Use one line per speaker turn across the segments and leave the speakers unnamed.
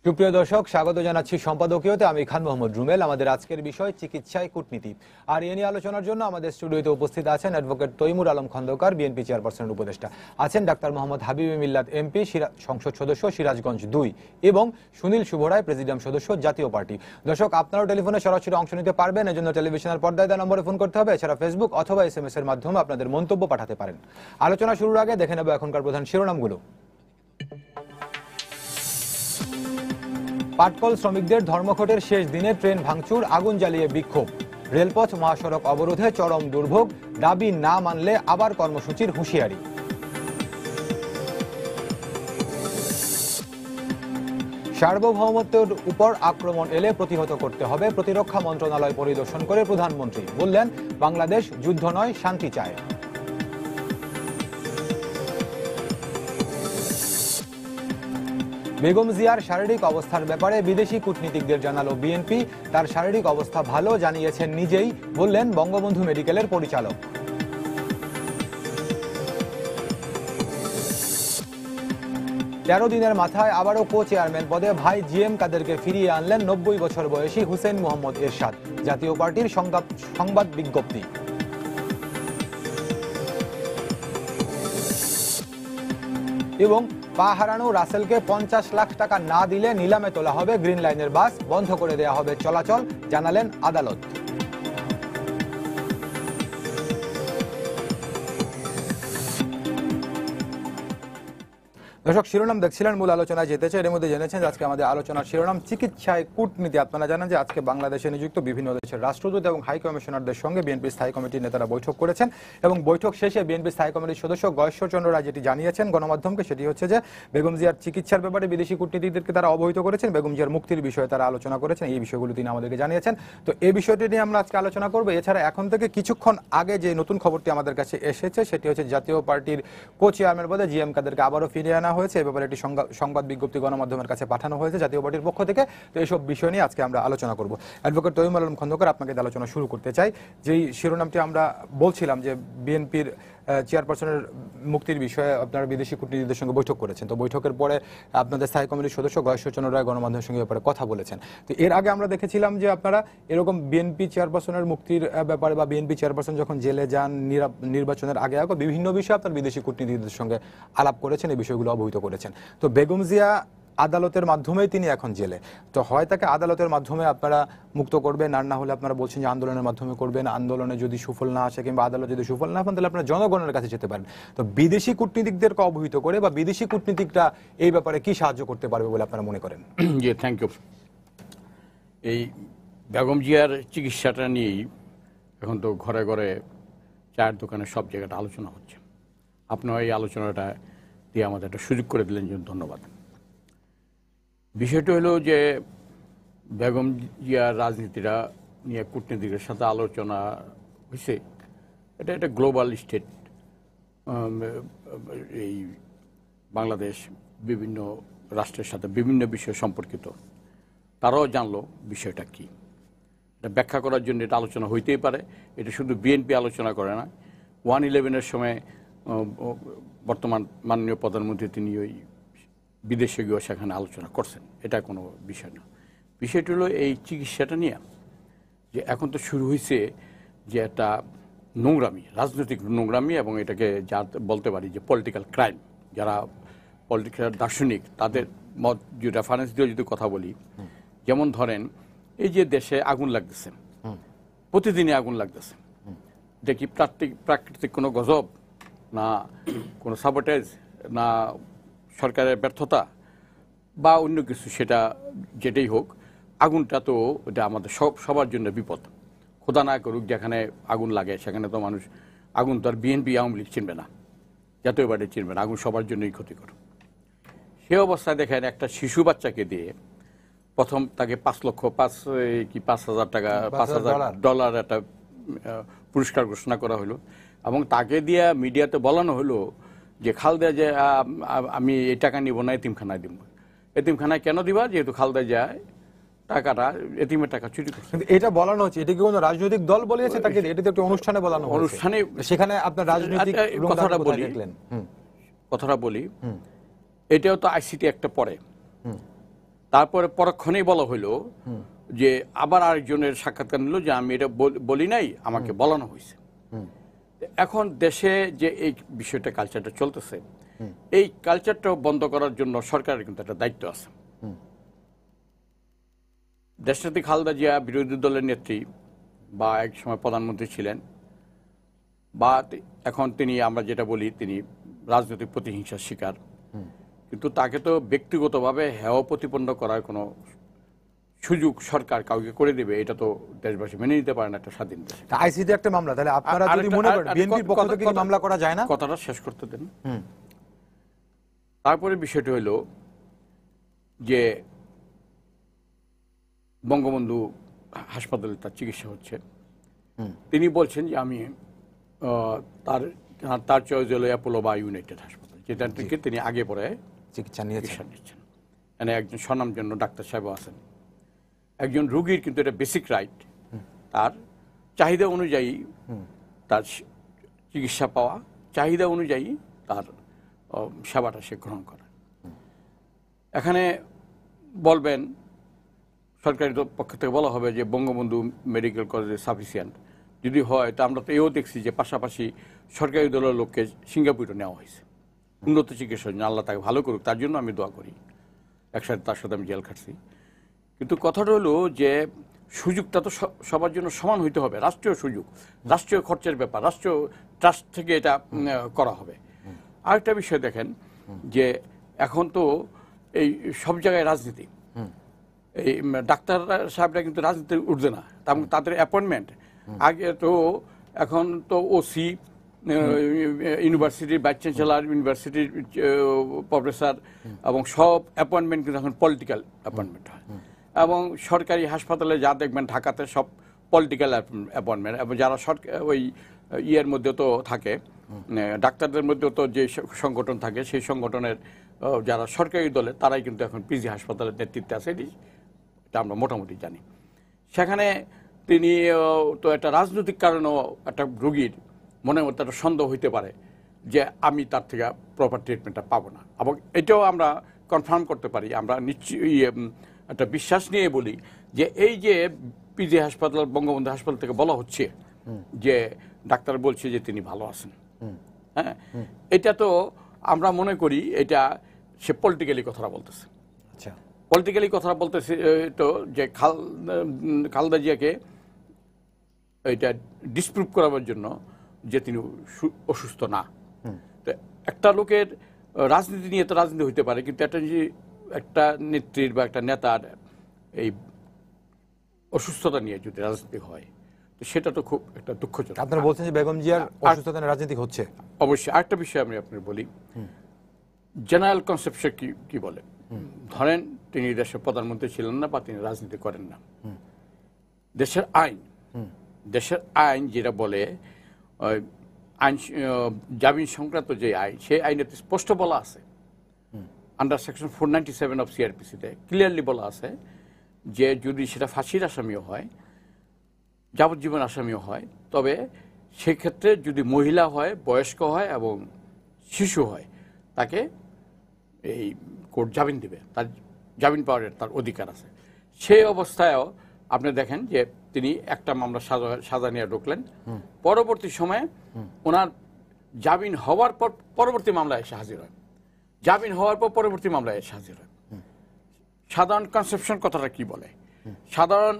সুপ্রিয় দর্শক, স্বাগত জানাচ্ছি সম্পাদকীয়তে। আমি খান মোহাম্মদ রুমেল। আমাদের আজকের বিষয় চিকিৎসায় কূটনীতি, আর এ নিয়ে আলোচনার জন্য আমাদের স্টুডিওতে উপস্থিত আছেন অ্যাডভোকেট তৈমুর আলম খন্দকার, বিএনপি চেয়ারপারসনের উপদেষ্টা, আছেন ডাক্তার মোহাম্মদ হাবিবে মিল্লাত এমপি, সংসদ সদস্য সিরাজগঞ্জ 2, এবং সুনীল শুভরায়, প্রেসিডিয়াম সদস্য, জাতীয় পার্টি। দর্শক, আপনারাও টেলিফোনে সরাসরি অংশ নিতে পারবেন। এজন্য টেলিভিশনের পর্দায় দেওয়া নম্বরে ফোন করতে হবে। এছাড়া ফেসবুক অথবা SMS এর মাধ্যমে আপনাদের মন্তব্য পাঠাতে পারেন। আলোচনা শুরুর আগে দেখে নেব এখনকার প্রধান শিরোনামগুলো। পাটকল শ্রমিকদের ধর্মঘটের শেষ দিনে ট্রেন ভাঙচুর, আগুন জ্বালিয়ে বিক্ষোভ, রেলপথ মহাসড়ক অবরোধে চরম দুর্ভোগ, দাবি না মানলে আবার কর্মসূচির হুঁশিয়ারি। সার্বভৌমত্বের উপর আক্রমণ এলে প্রতিহত করতে হবে, প্রতিরক্ষা মন্ত্রণালয় পরিদর্শন করে প্রধানমন্ত্রী বললেন, বাংলাদেশ যুদ্ধ নয়, শান্তি চায়। বেগম জিয়ার শারীরিক অবস্থার ব্যাপারে বিদেশি কূটনীতিকদের জানালো বিএনপি। তার শারীরিক অবস্থা ভালো জানিয়েছেন নিজেই, বললেন বঙ্গবন্ধু মেডিকেলের পরিচালক। তেরো দিনের মাথায় আবারও চেয়ারম্যান পদে ভাই জিএম কাদেরকে ফিরিয়ে আনলেন 90 বছর বয়সী হুসেইন মোহাম্মদ এরশাদ। জাতীয় পার্টির সংবাদ বিজ্ঞপ্তি। এবং পা হারানো রাসেলকে 50 লাখ টাকা না দিলে নিলামে তোলা হবে গ্রিন লাইনের বাস, বন্ধ করে দেওয়া হবে চলাচল, জানালেন আদালত। দর্শক, শিরোনাম দেখছিলেন, মূল আলোচনায় যেতে চাই। এর মধ্যে জেনেছেন আজকে আমাদের আলোচনার শিরোনাম চিকিৎসায় কূটনীতি। আপনারা জানেন যে আজকে বাংলাদেশে নিযুক্ত বিভিন্ন দেশের রাষ্ট্রদূত এবং হাই কমিশনারদের সঙ্গে বিএনপি স্থায়ী কমিটির নেতারা বৈঠক করেছেন, এবং বৈঠক শেষে বিএনপি স্থায়ী কমিটির সদস্য গয়েশ্বরচন্দ্র রায় যেটি জানিয়েছেন গণমাধ্যমকে, সেটি হচ্ছে যে বেগম জিয়ার চিকিৎসার ব্যাপারে বিদেশি কূটনীতিকদেরকে তারা অবহিত করেছেন, বেগম জিয়ার মুক্তির বিষয়ে তারা আলোচনা করেছেন। এই বিষয়গুলো তিনি আমাদেরকে জানিয়েছেন। তো এই বিষয়টি নিয়ে আমরা আজকে আলোচনা করবো। এছাড়া এখন থেকে কিছুক্ষণ আগে যে নতুন খবরটি আমাদের কাছে এসেছে সেটি হচ্ছে জাতীয় পার্টির চেয়ারম্যান পদে জিএম কাদেরকে আবারও ফিরিয়ে আনা হয়েছে। এ ব্যাপারে একটি সংবাদ বিজ্ঞপ্তি গণমাধ্যমের কাছে পাঠানো হয়েছে জাতীয় পার্টির পক্ষ থেকে। তো এইসব বিষয় নিয়ে আজকে আমরা আলোচনা করব। অ্যাডভোকেট তৈমুর আলম খন্দকার, আপনাকে আলোচনা শুরু করতে চাই। যেই শিরোনামটি আমরা বলছিলাম যে বিএনপির চেয়ারপারসনের মুক্তির বিষয়ে আপনারা বিদেশি কূটনীতিকদের সঙ্গে বৈঠক করেছেন। তো বৈঠকের পরে আপনাদের স্থায়ী কমিটির সদস্য গয়েশ্বরচন্দ্র রায় গণমাধ্যমের সঙ্গে ব্যাপারে কথা বলেছেন। তো এর আগে আমরা দেখেছিলাম যে আপনারা এরকম বিএনপি চেয়ারপারসনের মুক্তির ব্যাপারে বা বিএনপি চেয়ারপারসন যখন জেলে যান নির্বাচনের আগে বিভিন্ন বিষয়ে আপনার বিদেশি কূটনীতিকদের সঙ্গে আলাপ করেছেন, এই বিষয়গুলো অবহিত করেছেন। তো বেগম জিয়া আদালতের মাধ্যমেই তিনি এখন জেলে। তো হয় তাকে আদালতের মাধ্যমে আপনারা মুক্ত করবেন, আর না হলে আপনারা বলছেন যে আন্দোলনের মাধ্যমে করবেন। আন্দোলনে যদি সুফল না আসে কিংবা আদালত যদি সুফল না পান, তাহলে আপনারা জনগণের কাছে যেতে পারেন। তো বিদেশি কূটনীতিকদেরকে অবহিত করে বা বিদেশি কূটনীতিকরা এই ব্যাপারে কি সাহায্য করতে পারবে বলে আপনারা মনে করেন?
জি, থ্যাংক ইউ। এই বেগম জিয়ার চিকিৎসাটা নিয়েই এখন তো ঘরে ঘরে, চায়ের দোকানে, সব জায়গাটা আলোচনা হচ্ছে। আপনার এই আলোচনাটা দিয়ে আমাদের একটা সুযোগ করে দিলেন, জন্য ধন্যবাদ। বিষয়টা হলো যে বেগম জিয়ার রাজনীতিরা নিয়ে কূটনীতিকের সাথে আলোচনা হয়েছে। এটা একটা গ্লোবাল স্টেট। এই বাংলাদেশ বিভিন্ন রাষ্ট্রের সাথে বিভিন্ন বিষয় সম্পর্কিত। তারাও জানলো বিষয়টা কি। এটা ব্যাখ্যা করার জন্য এটা আলোচনা হইতেই পারে। এটা শুধু বিএনপি আলোচনা করে না। 1/11-এর সময় বর্তমান মাননীয় প্রধানমন্ত্রী তিনি ওই বিদেশে গিয়েও সেখানে আলোচনা করছেন। এটা কোনো বিষয় না। বিষয়টি হলো এই চিকিৎসাটা নিয়ে যে এখন তো শুরু হয়েছে যে একটা নোংরামি, রাজনৈতিক নোংরামি, এবং এটাকে যা বলতে পারি যে পলিটিক্যাল ক্রাইম। যারা পলিটিক্যাল দার্শনিক তাদের মত রেফারেন্স দিয়ে যদি কথা বলি, যেমন ধরেন এই যে দেশে আগুন লাগতেছে, প্রতিদিনই আগুন লাগতেছে, এটা কি প্রাকৃতিক কোনো গজব, না কোনো সাবোটেজ, না সরকারের ব্যর্থতা বা অন্য কিছু? সেটা যেটাই হোক, আগুনটা তো এটা আমাদের সবার জন্য বিপদ। খোদা না করুক যেখানে আগুন লাগে সেখানে তো মানুষ, আগুন তো আর বিএনপি আওয়ামী লীগ চিনবে না, জাতীয় পার্টি চিনবে না, আগুন সবার জন্যই ক্ষতিকর। সে অবস্থায় দেখেন একটা শিশু বাচ্চাকে দিয়ে প্রথম তাকে 5,000 টাকা, $5,000 একটা পুরস্কার ঘোষণা করা হলো, এবং তাকে দিয়ে মিডিয়াতে বলানো হলো যে খালদা যে আমি এই টাকা নিব না, এতিমখানায় দিব। এতিমখানায় কেন দিবা? যেহেতু খালদা যায় টাকাটা, এতিমের টাকা চুরি করছে।
এটা বলানো হচ্ছে, এটা কি কোনো রাজনৈতিক দল বলেছে তাকে? এটা তো একটা অনুষ্ঠানে বলানো হয়েছে।
অনুষ্ঠানে,
সেখানে আপনার রাজনৈতিক
কথাটা বলি, এটাও তো আইসিটি একটা পড়ে। তারপরে পরক্ষণেই বলা হলো যে আবার আরেকজনের সাক্ষাৎকার নিল যে আমি এটা বলি নাই, আমাকে বলানো হয়েছে। এখন দেশে যে এই বিষয়টা কালচারটা চলতেছে, এই কালচারটা বন্ধ করার জন্য সরকারের কিন্তু একটা দায়িত্ব আছে। দেশনেত্রী খালেদা জিয়া বিরোধী দলের নেত্রী বা এক সময় প্রধানমন্ত্রী ছিলেন, বা এখন তিনি আমরা যেটা বলি তিনি রাজনৈতিক প্রতিহিংসার শিকার, কিন্তু তাকে তো ব্যক্তিগতভাবে হেয় প্রতিপন্ন করার কোনো সুযোগ সরকার কাউকে করে দেবে এটা তো দেশবাসী মেনে নিতে পারে না একটা স্বাধীন দেশ।
আইসিতে একটা মামলা, তাহলে আপনারা যদি মনে করেন বিএনপির পক্ষ থেকে মামলা করা যায় না?
কথাটা শেষ করতে দেন। তারপরে বিষয়টি হলো যে বঙ্গবন্ধু হাসপাতালে তার চিকিৎসা হচ্ছে, তিনি বলছেন যে আমি তার চয়েস হলো অ্যাপোলো বা ইউনাইটেড হাসপাতাল, যেটা থেকে তিনি আগে পরে
চিকিৎসা নিচ্ছেন।
মানে একজন স্বনামধন্য ডাক্তার সাহেব আছেন। একজন রোগীর কিন্তু এটা বেসিক রাইট, তার চাহিদা অনুযায়ী তার চিকিৎসা পাওয়া, চাহিদা অনুযায়ী তার সেবাটা সে গ্রহণ করা। এখানে বলবেন সরকারি পক্ষ থেকে বলা হবে যে বঙ্গবন্ধু মেডিকেল কলেজে সাফিসিয়েন্ট, যদি হয় তা আমরা তো এও দেখছি যে পাশাপাশি সরকারি দলের লোককে সিঙ্গাপুরে নেওয়া হয়েছে উন্নত চিকিৎসার জন্য। আল্লাহ তাকে ভালো করুক, তার জন্য আমি দোয়া করি, একসাথে তার সাথে আমি জেল খাটছি। কিন্তু কথাটা হলো যে সুযোগটা তো সবার জন্য সমান হইতে হবে, রাষ্ট্রীয় সুযোগ, রাষ্ট্রীয় খরচের ব্যাপার, রাষ্ট্রীয় ট্রাস্ট থেকে এটা করা হবে। আরেকটা বিষয় দেখেন যে এখন তো এই সব জায়গায় রাজনীতি, এই ডাক্তার সাহেবরা কিন্তু রাজনীতির ঊর্ধ্বে না, তাদের অ্যাপয়েন্টমেন্ট আগে তো, এখন তো ওসি, ইউনিভার্সিটির ভাইস চ্যান্সেলর, ইউনিভার্সিটির প্রফেসর এবং সব অ্যাপয়েন্টমেন্ট কিন্তু এখন পলিটিক্যাল অ্যাপয়েন্টমেন্ট হয়। এবং সরকারি হাসপাতালে যা দেখবেন ঢাকাতে সব পলিটিক্যাল অ্যাপয়েন্টমেন্ট, এবং যারা ওই ইয়ের মধ্যে তো থাকে, ডাক্তারদের মধ্যেও তো যে সংগঠন থাকে, সেই সংগঠনের যারা সরকারি দলে তারাই কিন্তু এখন পিজি হাসপাতালের নেতৃত্বে আছে, এটা আমরা মোটামুটি জানি। সেখানে তিনি তো একটা রাজনৈতিক কারণেও একটা রোগীর মনের মধ্যে একটা সন্দেহ হইতে পারে যে আমি তার থেকে প্রপার ট্রিটমেন্টটা পাবো না। এবং এটাও আমরা কনফার্ম করতে পারি, আমরা নিশ্চয়ই একটা বিশ্বাস নিয়ে বলি যে এই যে পিজি হাসপাতাল, বঙ্গবন্ধু হাসপাতাল থেকে বলা হচ্ছে যে ডাক্তার বলছে যে তিনি ভালো আছেন, হ্যাঁ, এটা তো আমরা মনে করি এটা সে পলিটিক্যালি কথাটা বলতেছে।
আচ্ছা,
পলিটিক্যালি কথা বলতেছে তো যে খালেদা জিয়াকে এটা ডিসপ্রুভ করাবার জন্য যে তিনি অসুস্থ না। তো একটা লোকের রাজনীতি নিয়ে তো রাজনীতি হইতে পারে, কিন্তু একটা নেত্রীর বা একটা নেতার এই অসুস্থতা নিয়ে যদি রাজনীতি হয় তো সেটা তো খুব একটা দুঃখজনক।
আপনারা বলছেন যে বেগম জিয়ার অসুস্থতা নিয়ে রাজনীতি হচ্ছে।
অবশ্যই আরেকটা বিষয় আমি আপনাকে বলি, জেনারেল কনসেপশন কি বলে, ধরেন তিনি দেশের প্রধানমন্ত্রী ছিলেন না বা তিনি রাজনীতি করেন না, দেশের আইন যেটা বলে আইন জামিন সংক্রান্ত যে আইন, সেই আইনে স্পষ্ট বলা আছে আন্ডার সেকশন 497 অফ সিআরপিসিতে ক্লিয়ারলি বলা আছে যে যদি সেটা ফাঁসির আসামিও হয়, যাবজ্জীবন আসামিও হয়, তবে সেক্ষেত্রে যদি মহিলা হয়, বয়স্ক হয় এবং শিশু হয়, তাকে এই কোর্ট জামিন দিবে, তার জামিন পাওয়ার তার অধিকার আছে। সেই অবস্থায়ও আপনি দেখেন যে তিনি একটা মামলা সাজা নিয়ে ঢুকলেন, পরবর্তী সময়ে ওনার জামিন হওয়ার পর পরবর্তী মামলায় এসে হাজির হয়, জামিন হওয়ার পর পরবর্তী মামলায় এসে হাজির হয়। সাধারণ কনসেপশন কথাটা কি বলে, সাধারণ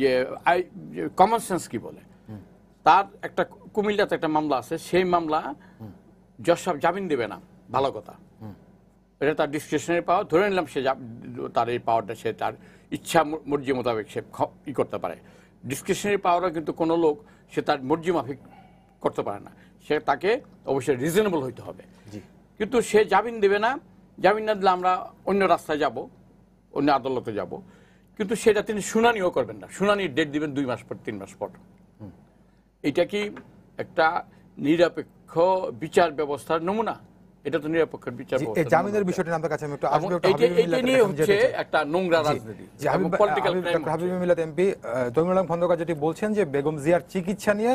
যে কমন সেন্স কি বলে, তার একটা কুমিল্লাতে একটা মামলা আছে, সেই মামলা জজ সাহেব জামিন দেবে না, ভালো কথা, এটা তার ডিসক্রিপশনারি পাওয়ার, ধরে নিলাম সে তার এই পাওয়ারটা সে তার ইচ্ছা মর্জি মোতাবেক সে ই করতে পারে। ডিসক্রিপশনারি পাওয়ারও কিন্তু কোনো লোক সে তার মর্জি মাফিক করতে পারে না, সে তাকে অবশ্যই রিজনেবল হইতে হবে। কিন্তু সে জামিন দেবে না, জামিন না দিলে আমরা অন্য রাস্তায় যাব, অন্য আদালতে যাব, কিন্তু সেটা তিনি শুনানিও করবেন না, শুনানির ডেট দিবেন 2 মাস পর 3 মাস পর। এটা কি একটা নিরপেক্ষ বিচার ব্যবস্থার নমুনা? এটা তো নিরপেক্ষ বিচার ব্যবস্থা।
এই জামিনের বিষয়টা আপনার কাছে আমি একটু আসবে,
এটা নিয়ে হচ্ছে একটা নোংরা রাজনীতি, পলিটিক্যাল ক্রাইম।
হাবিব মিল্লাত এমপি তৈমুর আলম খন্দকার যেটি বলছেন যে বেগম জিয়ার চিকিৎসা নিয়ে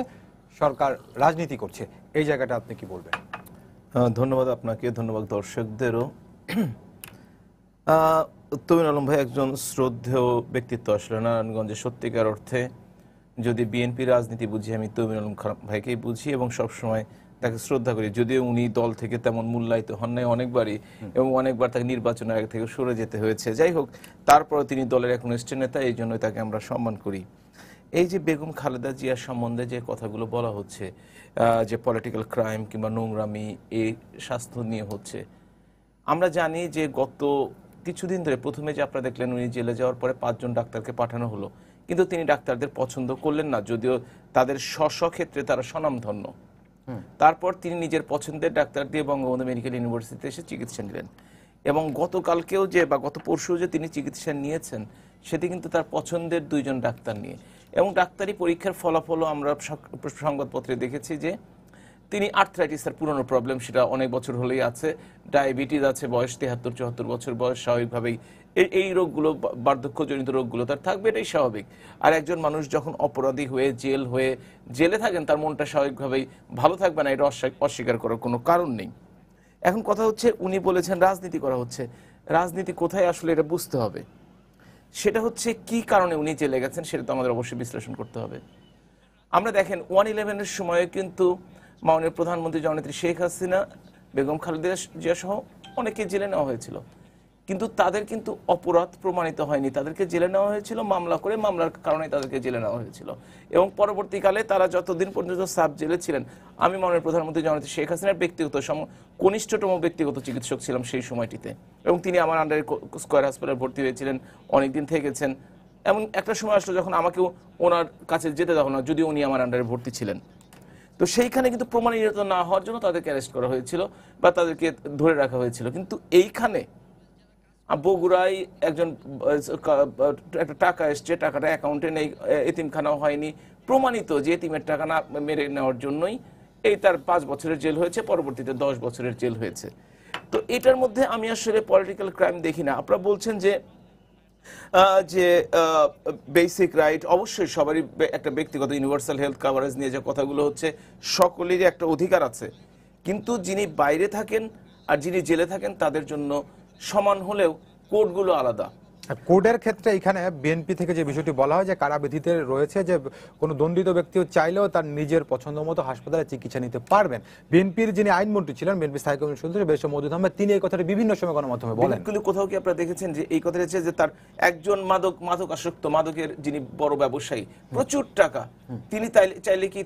সরকার রাজনীতি করছে, এই জায়গাটা আপনি কি বলবেন?
ধন্যবাদ আপনাকে, ধন্যবাদ দর্শকদেরও। তমিন আলম ভাই একজন শ্রদ্ধেয় ব্যক্তিত্ব আসলে নারায়ণগঞ্জে সত্যিকার অর্থে যদি বিএনপি রাজনীতি বুঝি আমি তমিন আলম ভাইকেই বুঝি এবং সবসময় তাকে শ্রদ্ধা করি, যদিও উনি দল থেকে তেমন মূল্যায়িত হন নাই অনেকবারই এবং অনেকবার তাকে নির্বাচনের আগে থেকে সরে যেতে হয়েছে। যাই হোক, তারপরে তিনি দলের একনিষ্ঠ নেতা, এই জন্যই তাকে আমরা সম্মান করি। এই যে বেগম খালেদা জিয়ার সম্বন্ধে যে কথাগুলো বলা হচ্ছে, যে পলিটিক্যাল ক্রাইম কিংবা নোংরামি এই স্বাস্থ্য নিয়ে হচ্ছে, আমরা জানি যে গত কিছুদিন ধরে প্রথমে যে আপনারা দেখলেন উনি জেলে যাওয়ার পরে 5 জন ডাক্তারকে পাঠানো হলো, কিন্তু তিনি ডাক্তারদের পছন্দ করলেন না, যদিও তাদের স্ব ক্ষেত্রে তারা স্বনামধন্য। তারপর তিনি নিজের পছন্দের ডাক্তার দিয়ে বঙ্গবন্ধু মেডিকেল ইউনিভার্সিটিতে এসে চিকিৎসা নিলেন এবং গতকালকেও যে বা গত পরশু যে তিনি চিকিৎসা নিয়েছেন সেটি কিন্তু তার পছন্দের 2 জন ডাক্তার নিয়ে। এবং ডাক্তারি পরীক্ষার ফলাফলও আমরা সংবাদপত্রে দেখেছি যে তিনি আর্থ্রাইটিসের পুরনো প্রবলেম, সেটা অনেক বছর হলেই আছে, ডায়াবেটিস আছে, বয়স 73-74 বছর বয়স, স্বাভাবিকভাবেই এই রোগগুলো, বার্ধক্যজনিত রোগগুলো তার থাকবে, এটাই স্বাভাবিক। আর একজন মানুষ যখন অপরাধী হয়ে জেলে থাকেন তার মনটা স্বাভাবিকভাবেই ভালো থাকবে না, এটা অস্বীকার করার কোনো কারণ নেই। এখন কথা হচ্ছে উনি বলেছেন রাজনীতি করা হচ্ছে, রাজনীতি কোথায় আসলে এটা বুঝতে হবে। সেটা হচ্ছে কি কারণে উনি জেলে গেছেন সেটা তো আমাদের অবশ্যই বিশ্লেষণ করতে হবে। আমরা দেখেন 1/11-এর সময় কিন্তু মাননীয় প্রধানমন্ত্রী জননেত্রী শেখ হাসিনা, বেগম খালেদা জিয়া সহ অনেকে জেলে নেওয়া হয়েছিল, কিন্তু তাদের কিন্তু অপরাধ প্রমাণিত হয়নি, তাদেরকে জেলে নেওয়া হয়েছিল মামলা করে, মামলার কারণে তাদেরকে জেলে নেওয়া হয়েছিল। এবং পরবর্তীকালে তারা যতদিন পর্যন্ত সাব জেলে ছিলেন, আমি মাননীয় প্রধানমন্ত্রী জননেত্রী শেখ হাসিনার কনিষ্ঠতম ব্যক্তিগত চিকিৎসক ছিলাম সেই সময়টিতে, এবং তিনি আমার আন্ডারে স্কয়ার হাসপাতালে ভর্তি হয়েছিলেন, অনেকদিন থেকেছেন। এমন একটা সময় আসলো যখন আমাকেও ওনার কাছে যেতে দেওয়া না, যদিও উনি আমার আন্ডারে ভর্তি ছিলেন। তো সেইখানে কিন্তু প্রমাণিত না হওয়ার জন্য তাদেরকে অ্যারেস্ট করা হয়েছিল বা তাদেরকে ধরে রাখা হয়েছিল। কিন্তু এইখানে বগুড়ায় একজন একটা টাকা এসছে, টাকাটা অ্যাকাউন্টে নেই, এতিমখানাও হয়নি, প্রমাণিত যে এতিমের টাকা না মেরে নেওয়ার জন্যই এই তার 5 বছরের জেল হয়েছে, পরবর্তীতে 10 বছরের জেল হয়েছে। তো এটার মধ্যে আমি আসলে পলিটিক্যাল ক্রাইম দেখি না। আপনারা বলছেন যে বেসিক রাইট, অবশ্যই সবারই একটা ব্যক্তিগত ইউনিভার্সাল হেলথ কভারেজ নিয়ে যে কথাগুলো হচ্ছে, সকলেরই একটা অধিকার আছে, কিন্তু যিনি বাইরে থাকেন আর যিনি জেলে থাকেন তাদের জন্য সমান হলেও কোডগুলো আলাদা।
কোডের ক্ষেত্রে এখানে বিএনপি থেকে যে বিষয়টি বলা হয় যে কারাবিধিতে রয়েছে যে কোনো দণ্ডিত ব্যক্তিও চাইলেও তার নিজের পছন্দ মতো হাসপাতালে চিকিৎসা নিতে পারবেন। বিএনপির যিনি আইনমন্ত্রী ছিলেন, বিএনপি স্থায়ী কমিটির সদস্য বেশ মওদুদ আহমেদ, তিনি এই কথাটি বিভিন্ন সময় গণমাধ্যমে বলেন।
কিন্তু কোথাও কি আপনারা দেখেছেন যে এই কথাটা হচ্ছে যে তার একজন মাদকাসক্ত, মাদকের যিনি বড় ব্যবসায়ী, প্রচুর টাকা, তিনি চাইলে কি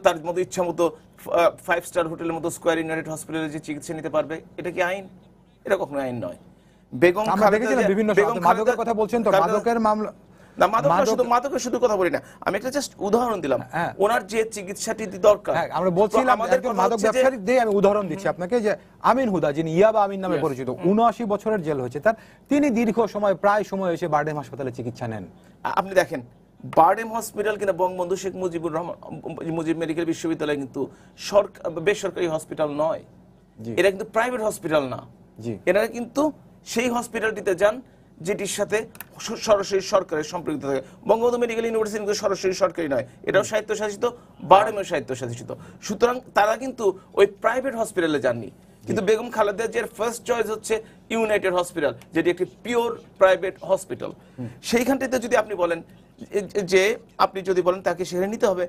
তার মতো ইচ্ছা মতো 5 স্টার হোটেলের মতো স্কয়ার ইউনাইটেড হসপিটালে যে চিকিৎসা নিতে পারবে? এটা কি আইন? এটা কখনো আইন নয়। বেগম খালেদা
বিভিন্ন মাদকের কথা বলছেন, তো মাদকের মামলা
না, মাদকের শুধু কথা বলি না, আমি একটা জাস্ট উদাহরণ দিলাম। ওনার যে চিকিৎসাটি দরকার,
আমরা বলছিলাম একজন মাদক ব্যবসায়ী দিয়ে আমি উদাহরণ দিচ্ছি আপনাকে, যে আমিন হুদা, যিনি ইয়াবা আমিন নামে পরিচিত, 79 বছরের জেল হয়েছে তার, তিনি দীর্ঘ সময় প্রায় সময় এসে বারডেম হাসপাতালে চিকিৎসা নেন।
আপনি দেখেন বারডেম হসপিটাল কিনা বঙ্গবন্ধু শেখ মুজিব মেডিকেল বিশ্ববিদ্যালয় কিন্তু বেসরকারি হসপিটাল নয়, এটা কিন্তু প্রাইভেট হসপিটাল না। এনারা কিন্তু সেই হসপিটালটিতে যান যেটির সাথে সরাসরি সরকারের সম্পৃক্ত থাকে। বঙ্গবন্ধু মেডিকেল ইউনিভার্সিটি কিন্তু সরাসরি সরকারি নয়, এটাও স্বায়ত্তশাসিত, বারডেমও স্বায়ত্তশাসিত। সুতরাং তারা কিন্তু ওই প্রাইভেট হসপিটালে যাননি। কিন্তু বেগম খালেদা জিয়ার ফার্স্ট চয়েস হচ্ছে ইউনাইটেড হসপিটাল, যেটি একটি পিওর প্রাইভেট হসপিটাল। সেইখানটিতে যদি আপনি বলেন যে আপনি যদি বলেন তাকে সেখানে নিতে হবে,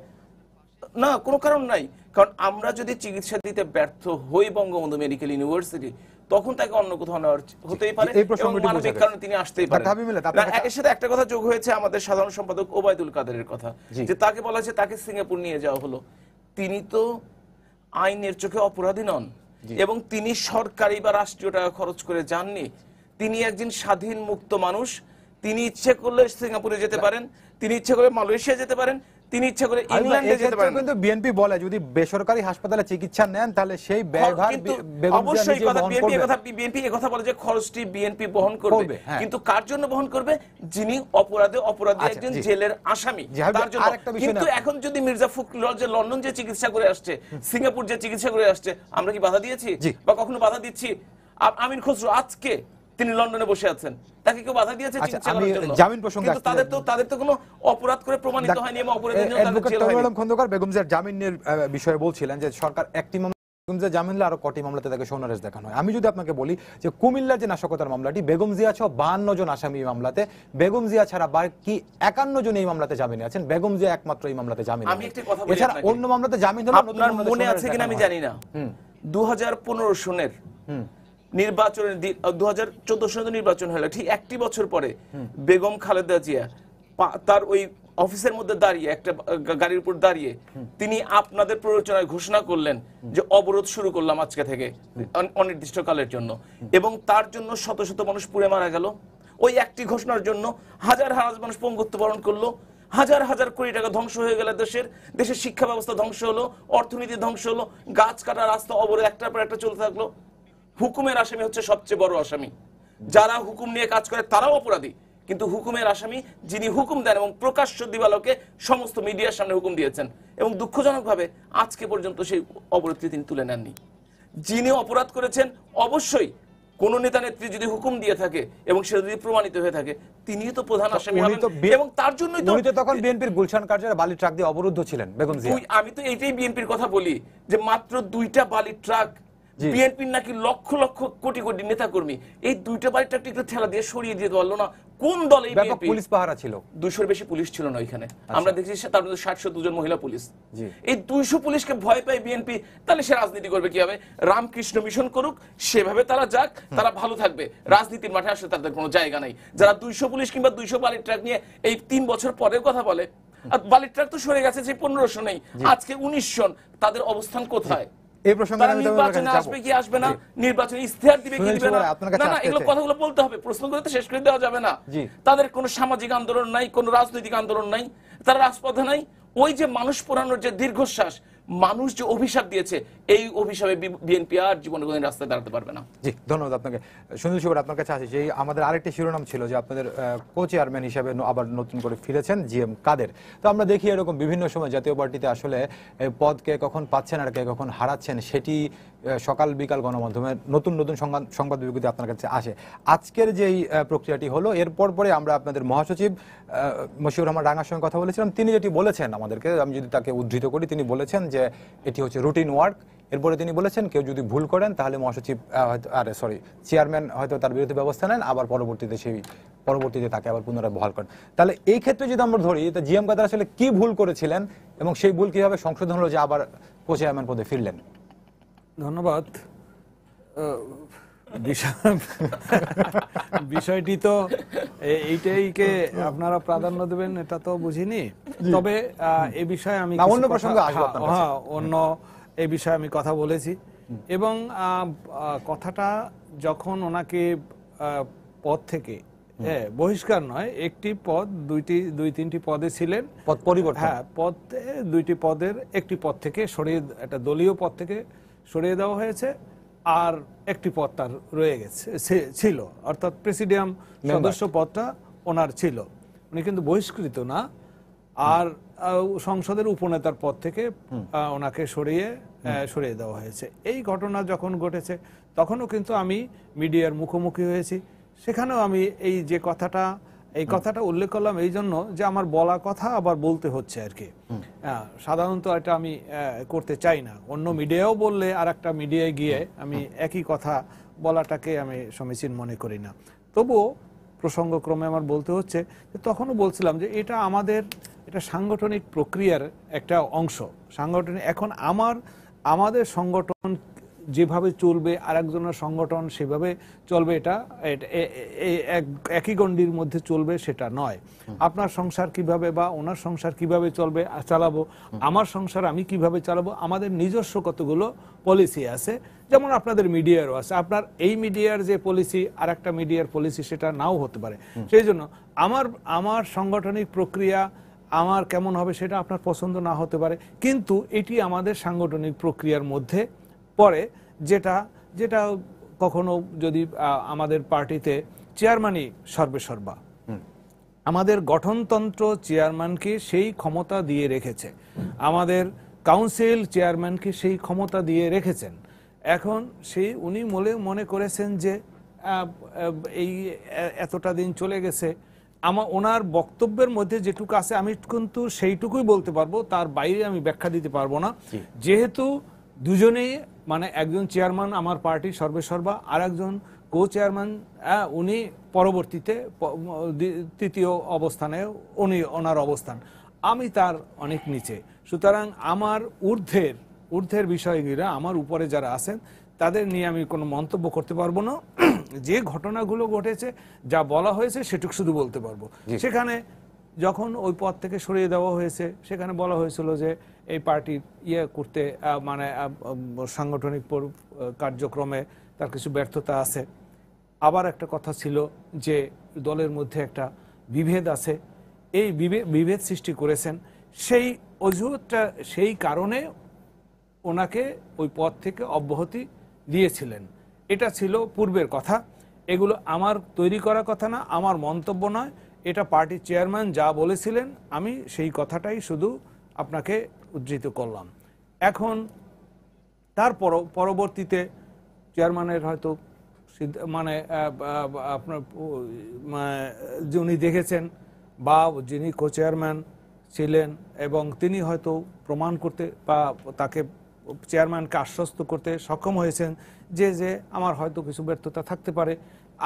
না, কোনো কারণ নাই। কারণ আমরা যদি চিকিৎসা দিতে ব্যর্থ হই বঙ্গবন্ধু মেডিকেল ইউনিভার্সিটি, তখন তাকে অন্য কোথাও নেওয়ার হতেই পারে, এবং মানবিক কারণে তিনি আসতেই পারেন। এর সাথে একটা কথা যোগ হয়েছে আমাদের সাধারণ সম্পাদক ওবায়দুল কাদেরের কথা, যে তাকে বলা হয়েছে তাকে সিঙ্গাপুর নিয়ে যাওয়া হলো। তিনি তো আইনের চোখে অপরাধী নন, এবং তিনি সরকারি বা রাষ্ট্রীয় টাকা খরচ করে যাননি। তিনি একজন স্বাধীন মুক্ত মানুষ, তিনি ইচ্ছে করলে সিঙ্গাপুরে যেতে পারেন, তিনি ইচ্ছে করে মালয়েশিয়া যেতে পারেন, তিনি ইচ্ছে করে ইংল্যান্ডে যেতে পারেন।
কিন্তু বিএনপি বলে যদি বেসরকারি হাসপাতালে চিকিৎসা নেন তাহলে সেই ব্যয়ভার
অবশ্যই বিএনপি এই কথা বলে যে খরচটি বিএনপি বহন করবে, কিন্তু কার জন্য বহন করবে? যিনি অপরাধী একজন জেলের আসামি, তার জন্য। কিন্তু এখন যদি মির্জা ফখরুল যে লন্ডন যে চিকিৎসা করে আসছে, সিঙ্গাপুর যে চিকিৎসা করে আসছে, আমরা কি বাধা দিয়েছি বা কখনো বাধা দিচ্ছি? আমিন খসরু আজকে তিনি লন্ডনে বসে আছেন, তাকে কেউ বাধা দিয়েছে চিকিৎসা করার জন্য?
জামিন প্রসঙ্গে
তাদের তো কোনো অপরাধ করে প্রমাণিত হয়নি, এবং অপরাধের জন্য তাদের জেল হয়নি।
খন্দকার বেগম জিয়ার জামিনের বিষয়ে বলছিলেন যে সরকার একটি বেগম জিয়া জামিন হলে আরো কটি মামলাতে তাকে সৌনারেশ দেখানো হয়। আমি যদি আপনাকে বলি যে কুমিল্লার যে নাশকতার মামলাটি, বেগম জিয়া সহ 52 জন আসামি এই মামলাতে, বেগম জিয়া ছাড়া বাকি 51 জন এই মামলাতে জামিনে আছেন, বেগম জিয়া একমাত্র এই মামলাতে জামিনে।
আমি একটা কথা বলি,
এছাড়া অন্য মামলাতে জামিন হলো,
আপনার মনে আছে কিনা আমি জানি না, 2015 সনের নির্বাচনের 2014 সনের নির্বাচন হলো ঠিক একটি বছর পরে বেগম খালেদা জিয়া তার ওই অফিসের মধ্যে দাঁড়িয়ে একটা গাড়ির উপর দাঁড়িয়ে তিনি আপনাদের প্ররোচনায় ঘোষণা করলেন যে অবরোধ শুরু করলাম আজকে থেকে অনির্দিষ্টকালের জন্য, এবং তার জন্য শত শত মানুষ পুড়ে মারা গেল। ওই একটি ঘোষণার জন্য হাজার হাজার মানুষ পঙ্গুত্ব বরণ করলো, হাজার হাজার কোটি টাকা ধ্বংস হয়ে গেল, দেশের শিক্ষা ব্যবস্থা ধ্বংস হলো, অর্থনীতি ধ্বংস হলো, গাছ কাটা, রাস্তা অবরোধ একটার পর একটা চলতে থাকলো। হুকুমের আসামি হচ্ছে সবচেয়ে বড় আসামি, যারা হুকুম নিয়ে কাজ করে তারাও অপরাধী, কিন্তু হুকুমের আসামি যিনি হুকুম দেন এবং প্রকাশ্য দিবালোকে সমস্ত মিডিয়ার সামনে হুকুম দিয়েছেন, এবং দুঃখজনকভাবে আজকে পর্যন্ত সেই অবরোধটি তিনি তুলে নেননি। যিনি অপরাধ করেছেন, অবশ্যই কোন নেতা নেত্রী যদি হুকুম দিয়ে থাকে এবং সেটা যদি প্রমাণিত হয়ে থাকে, তিনিই তো প্রধান আসামি হবেন, এবং তার জন্যই তো
তখন বিএনপির গুলশান কার্যালয়ে বালি ট্রাক দিয়ে অবরুদ্ধ ছিলেন বেগম জিয়া।
আমি তো এইটাই বিএনপির কথা বলি যে মাত্র 2টা বালির ট্রাক, বিএনপির নাকি লক্ষ লক্ষ কোটি কোটি নেতা কর্মী, এই 2টা বালির ট্রাকটি একটু ঠেলা দিয়ে সরিয়ে দিয়ে পারলো না? কোন দল? এই বিএনপি
পুলিশ পাহারা ছিল,
200-এর বেশি পুলিশ ছিল না ওইখানে, আমরা দেখেছি তার মধ্যে 60-70 জন মহিলা পুলিশ। এই 200 পুলিশকে ভয় পায় বিএনপি, তাহলে সে রাজনীতি করবে কিভাবে? রামকৃষ্ণ মিশন করুক, সেভাবে তারা যাক, তারা ভালো থাকবে, রাজনীতির মাঠে আসলে তাদের কোনো জায়গা নাই। যারা 200 পুলিশ কিংবা 200 বালির ট্রাক নিয়ে এই 3 বছর পরের কথা বলে, আর বালির ট্রাক তো সরে গেছে, যে 1500 নেই, আজকে 19 জন, তাদের অবস্থান কোথায়?
এই প্রসঙ্গে
নির্বাচনে আসবে কি আসবে না, নির্বাচনে ইশতেহার দিবে কি দিবে না, না এগুলো কথাগুলো বলতে হবে, প্রশ্ন করে তো শেষ করে দেওয়া যাবে না। তাদের কোনো সামাজিক আন্দোলন নাই, কোনো রাজনৈতিক আন্দোলন নাই, তারা রাজপথে নাই। ওই যে মানুষ পোড়ানোর যে দীর্ঘশ্বাস, মানুষ যে অভিশাপ দিয়েছে, এই অভিশাপে বিএনপি আর জীবনে কোনদিন রাস্তায় দাঁড়াতে পারবে না।
জি, ধন্যবাদ আপনাকে। সুনীল সুবর, আপনার কাছে আসি, যে আমাদের আরেকটি শিরোনাম ছিল যে আপনাদের কো চেয়ারম্যান হিসেবে আবার নতুন করে ফিরেছেন জিএম কাদের। তো আমরা দেখি এরকম বিভিন্ন সময় জাতীয় পার্টিতে আসলে পদকে কখন পাচ্ছেন আর কে কখন হারাচ্ছেন, সেটি সকাল বিকাল গণমাধ্যমে নতুন নতুন সংবাদ বিজ্ঞপ্তি আপনার কাছে আসে। আজকের যেই প্রক্রিয়াটি হলো, এরপর পরে আমরা আপনাদের মহাসচিব মশিউর রহমান রাঙার সঙ্গে কথা বলেছিলাম। তিনি যেটি বলেছেন আমাদেরকে, আমি যদি তাকে উদ্ধৃত করি, তিনি বলেছেন যে এটি হচ্ছে রুটিন ওয়ার্ক। এরপরে তিনি বলেছেন কেউ যদি ভুল করেন তাহলে মহাসচিব চেয়ারম্যান হয়তো তার বিরুদ্ধে ব্যবস্থা নেন, আবার পরবর্তীতে তাকে আবার পুনরায় বহাল করেন। তাহলে এই ক্ষেত্রে যদি আমরা ধরি, জিএম কাদের আসলে কি ভুল করেছিলেন এবং সেই ভুল কিভাবে সংশোধন হলো যে আবার কো চেয়ারম্যান পদে ফিরলেন?
ধন্যবাদ। বিষয়টি তো এইটাইকে আপনারা প্রাধান্য দেবেন এটা তো বুঝিনি, তবে এই বিষয়ে আমি অন্য এই বিষয়ে আমি কথা বলেছি, এবং কথাটা যখন ওনাকে পদ থেকে বহিষ্কার নয়, একটি পদ দুই তিনটি পদে ছিলেন,
পদ পরিবর্তন,
হ্যাঁ, পদ 2টি পদের একটি পদ থেকে সরিয়ে, একটা দলীয় পদ থেকে সরিয়ে দেওয়া হয়েছে, আর একটি পদ তার রয়ে গেছে ছিল, অর্থাৎ প্রেসিডিয়াম সদস্য পদটা ওনার ছিল, উনি কিন্তু বহিষ্কৃত না। আর সংসদের উপনেতার পদ থেকে ওনাকে সরিয়ে দেওয়া হয়েছে। এই ঘটনা যখন ঘটেছে তখনও কিন্তু আমি মিডিয়ার মুখোমুখি হয়েছি, সেখানেও আমি এই কথাটা উল্লেখ করলাম এই জন্য যে আমার বলা কথা আবার বলতে হচ্ছে আর কি। সাধারণত এটা আমি করতে চাই না, অন্য মিডিয়াও বললে আর একটা মিডিয়ায় গিয়ে আমি একই কথা বলাটাকে আমি সমীচীন মনে করি না। তবুও প্রসঙ্গক্রমে আমার বলতে হচ্ছে যে তখনও বলছিলাম যে এটা সাংগঠনিক প্রক্রিয়ার একটা অংশ। এখন আমাদের সংগঠন যেভাবে চলবে, আরেকজনের সংগঠন সেভাবে চলবে, এটা একই গণ্ডির মধ্যে চলবে সেটা নয়। আপনার সংসার কিভাবে বা ওনার সংসার কিভাবে চালাবো, আমার সংসার আমি কিভাবে চালাবো, আমাদের নিজস্ব কতগুলো পলিসি আছে, যেমন আপনাদের মিডিয়ারও আছে। আপনার এই মিডিয়ার যে পলিসি আর একটা মিডিয়ার পলিসি সেটা নাও হতে পারে। সেই জন্য আমার সাংগঠনিক প্রক্রিয়া আমার কেমন হবে সেটা আপনার পছন্দ না হতে পারে, কিন্তু এটি আমাদের সাংগঠনিক প্রক্রিয়ার মধ্যে পড়ে, যেটা কখনো যদি আমাদের পার্টিতে চেয়ারম্যানই সর্বেসর্বা, আমাদের গঠনতন্ত্র চেয়ারম্যানকে সেই ক্ষমতা দিয়ে রেখেছে, আমাদের কাউন্সিল চেয়ারম্যানকে সেই ক্ষমতা দিয়ে রেখেছেন। এখন উনি মনে করেছেন যে এই এতটা দিন চলে গেছে, ওনার বক্তব্যের মধ্যে যেটুকু আছে আমি কিন্তু সেইটুকুই বলতে পারবো, তার বাইরে আমি ব্যাখ্যা দিতে পারবো না, যেহেতু দুজনেই মানে একজন চেয়ারম্যান আমার পার্টির সর্বেসর্বা, আর একজন কো চেয়ারম্যান উনি পরবর্তীতে তৃতীয় অবস্থানে ওনার অবস্থান, আমি তার অনেক নিচে। সুতরাং আমার ঊর্ধ্বের বিষয়গুলো, আমার উপরে যারা আছেন তাদের নিয়ে আমি কোনো মন্তব্য করতে পারবো না। যে ঘটনাগুলো ঘটেছে, যা বলা হয়েছে সেটুকু শুধু বলতে পারবো। সেখানে যখন ওই পদ থেকে সরিয়ে দেওয়া হয়েছে, সেখানে বলা হয়েছিল যে এই পার্টির করতে মানে সাংগঠনিক কার্যক্রমে তার কিছু ব্যর্থতা আছে। আবার একটা কথা ছিল যে দলের মধ্যে একটা বিভেদ আছে, এই বিভেদ সৃষ্টি করেছেন। সেই অজুহাতটা, সেই কারণে ওনাকে ওই পদ থেকে অব্যাহতি দিয়েছিলেন। এটা ছিল পূর্বের কথা, এগুলো আমার তৈরি করা কথা না, আমার মন্তব্য নয়, এটা পার্টির চেয়ারম্যান যা বলেছিলেন আমি সেই কথাটাই শুধু আপনাকে উদ্ধৃত করলাম। এখন তার পরবর্তীতে চেয়ারম্যানের হয়তো মানে আপনার যিনি দেখেছেন বা যিনি কো চেয়ারম্যান ছিলেন, এবং তিনি হয়তো প্রমাণ করতে বা তাকে চেয়ারম্যানকে আশ্বস্ত করতে সক্ষম হয়েছেন যে আমার হয়তো কিছু ব্যর্থতা থাকতে পারে,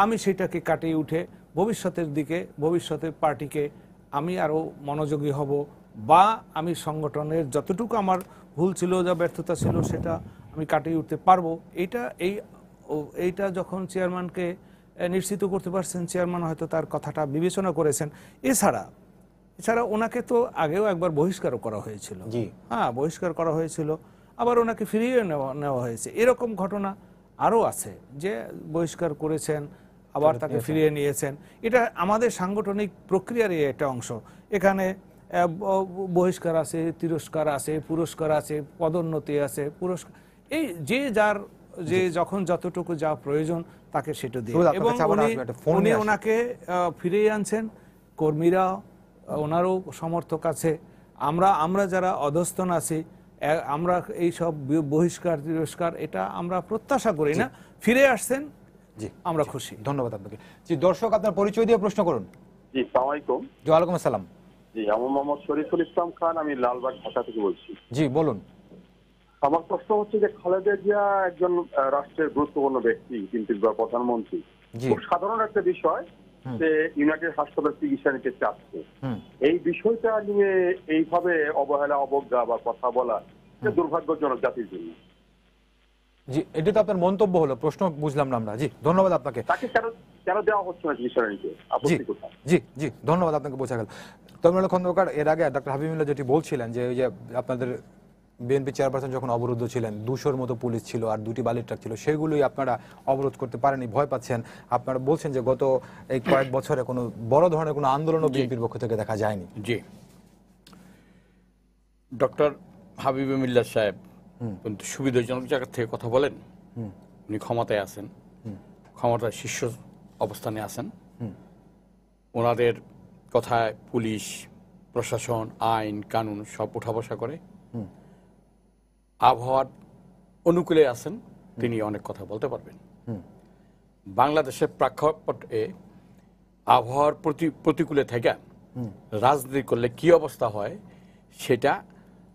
আমি সেটাকে কাটিয়ে উঠে ভবিষ্যতের দিকে, ভবিষ্যতের পার্টিকে আমি আরও মনোযোগী হব, বা আমি সংগঠনের যতটুকু আমার ভুল ছিল, যা ব্যর্থতা ছিল, সেটা আমি কাটিয়ে উঠতে পারবো। এইটা যখন চেয়ারম্যানকে নিশ্চিত করতে পারছেন, চেয়ারম্যান হয়তো তার কথাটা বিবেচনা করেছেন। এছাড়া ওনাকে তো আগেও একবার বহিষ্কারও করা হয়েছিল, হ্যাঁ বহিষ্কার করা হয়েছিল, আবার ওনাকে ফিরিয়ে নেওয়া হয়েছে। এরকম ঘটনা আরও আছে যে বহিষ্কার করেছেন, আবার তাকে ফিরিয়ে নিয়েছেন। এটা আমাদের সাংগঠনিক প্রক্রিয়ারই একটা অংশ। এখানে বহিষ্কার আছে, তিরস্কার আছে, পুরস্কার আছে, পদোন্নতি আছে, পুরস্কার, এই যে যখন যতটুকু যা প্রয়োজন তাকে সেটা দিয়ে, এবং উনি ওনাকে ফিরিয়ে আনছেন। কর্মীরা, ওনারও সমর্থক আছে, আমরা যারা অধস্তন আছি, আমরা এই সব বহিষ্কার তিরস্কার এটা আমরা প্রত্যাশা করি না। ফিরে আসছেন, জি আমরা খুশি।
ধন্যবাদ আপনাকে। জি দর্শক, আপনার পরিচয় দিয়ে প্রশ্ন করুন।
জি আসসালামু আলাইকুম।
জি ওয়ালাইকুম আসসালাম।
জি আমি মোহাম্মদ শরীফুল ইসলাম খান, আমি লালবাগ ঢাকা থেকে বলছি।
জি বলুন।
আমার প্রশ্ন হচ্ছে যে খালেদা জিয়া একজন রাষ্ট্রের গুরুত্বপূর্ণ ব্যক্তি, কিন্তু প্রধানমন্ত্রী, খুব সাধারণ একটা বিষয় যে ইউনাইটেড হাসপাতাল চিকিৎসা নিতে চাচ্ছে, এই বিষয়টা নিয়ে এইভাবে অবহেলা, অবজ্ঞা বা কথা বলা দুর্ভাগ্যজনক জাতির জন্য।
জি এটা তো আপনার মন্তব্য হলো, প্রশ্ন বুঝলাম না আমরা। জি ধন্যবাদ আপনাকে।
তাকে কেন দেওয়া হচ্ছে না চিকিৎসা নিতে, আপত্তি কোথায়?
জি জি ধন্যবাদ আপনাকে, বোঝা গেল। তমিনুল খন্দকার, এর আগে ডক্টর হাবিবুল্লাহ যেটি বলছিলেন যে ওই যে আপনাদের বিএনপি চেয়ারপারসন যখন অবরুদ্ধ ছিলেন, 200-র মতো পুলিশ ছিল আর 2টি বালির ট্রাক ছিল, সেগুলোই আপনারা অবরোধ করতে পারেনি, ভয় পাচ্ছেন। আপনারা বলছেন যে গত এই কয়েক বছরে কোনো বড় ধরনের কোনো আন্দোলনও বিএনপির পক্ষ থেকে দেখা যায়নি।
জি, ডক্টর হাবিবুল্লাহ সাহেব কিন্তু সুবিধাজনক জায়গা থেকে কথা বলেন। উনি ক্ষমতায় আছেন, ক্ষমতার শীর্ষ অবস্থানে আছেন। ওনাদের কথায় পুলিশ, প্রশাসন, আইন কানুন সব উঠা বসা করে। আবহাওয়ার অনুকূলে আছেন, তিনি অনেক কথা বলতে পারবেন। বাংলাদেশের প্রেক্ষাপটে আবহাওয়ার প্রতিকূলে থেকে রাজনীতি করলে কি অবস্থা হয় সেটা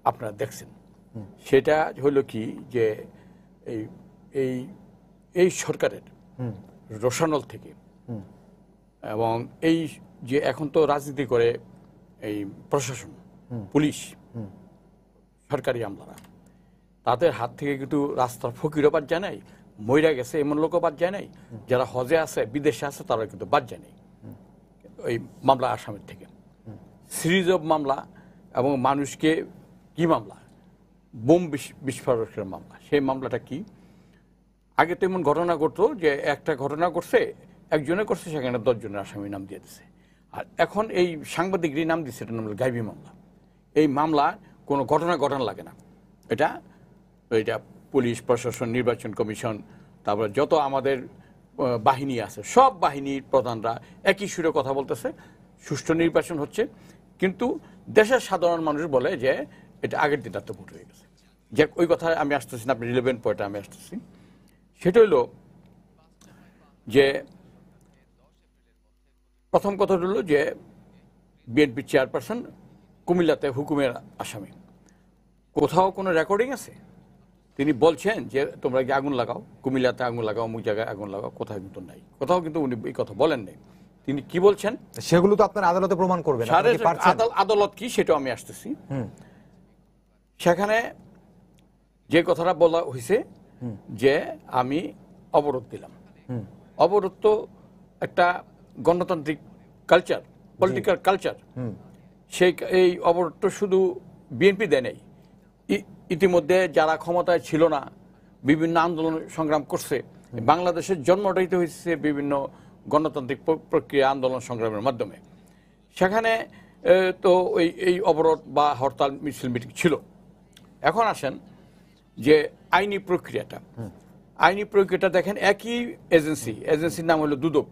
আপনারা দেখছেন। সেটা হলো কি যে এই সরকারের রোশানল থেকে, এবং এই যে এখন তো রাজনীতি করে এই প্রশাসন, পুলিশ, সরকারি আমলারা, তাদের হাত থেকে কিন্তু রাস্তার ফকিরও বাদ যায় নাই, মইরা গেছে এমন লোকও বাদ যায় নাই, যারা হজে আছে, বিদেশে আছে, তারা কিন্তু বাদ যায় নাই ওই মামলা আসামের থেকে। সিরিজ অফ মামলা, এবং মানুষকে কি মামলা, বোম বিস্ফোরকের মামলা। সেই মামলাটা কি, আগে তো এমন ঘটনা ঘটতো যে একটা ঘটনা করছে, একজনে করছে, সেখানে 10 জনের আসামি নাম দিয়ে দিচ্ছে। আর এখন এই সাংবাদিকরই নাম দিচ্ছে, এটা নাম গাইবি মামলা। এই মামলা কোনো ঘটনা লাগে না, এটা পুলিশ, প্রশাসন, নির্বাচন কমিশন, তারপরে যত আমাদের বাহিনী আছে, সব বাহিনীর প্রধানরা একই সুরে কথা বলতেছে, সুষ্ঠু নির্বাচন হচ্ছে। কিন্তু দেশের সাধারণ মানুষ বলে যে এটা আগের দিন রাতে ভোট হয়ে গেছে। যে ওই কথা আমি আসতেছি না, আপনি রিলেভেন্ট পয়েন্টে আমি আসতেছি। সেটা হলো যে প্রথম কথা হলো যে বিএনপি চেয়ারপারসন কুমিল্লাতে হুকুমের আসামি, কোথাও কোনো রেকর্ডিং আছে? তিনি বলছেন যে তোমরা কি আগুন লাগাও, কুমিল্লাতে আগুন লাগাও, অমুক জায়গায় আগুন লাগাও, কোথাও কিন্তু নাই, কোথাও কিন্তু উনি এই কথা বলেন নাই। তিনি কি বলছেন
সেগুলো তো আপনার আদালতে প্রমাণ করবেন, আপনি কি পারছেন?
আদালত কি সেটা আমি আসতেছি। সেখানে যে কথাটা বলা হয়েছে যে আমি অবরোধ দিলাম, অবরোধ তো একটা গণতান্ত্রিক কালচার, পলিটিক্যাল কালচার। সেই এই অবরোধ তো শুধু বিএনপি দেয় নাই, ইতিমধ্যে যারা ক্ষমতায় ছিল না বিভিন্ন আন্দোলন সংগ্রাম করছে। বাংলাদেশের জন্মটাই তো হয়েছে বিভিন্ন গণতান্ত্রিক প্রক্রিয়া, আন্দোলন সংগ্রামের মাধ্যমে। সেখানে তো এই অবরোধ বা হরতাল, মিছিল, মিটিং ছিল। এখন আসেন যে আইনি প্রক্রিয়াটা, আইনি প্রক্রিয়াটা দেখেন একই এজেন্সির নাম হলো দুদক।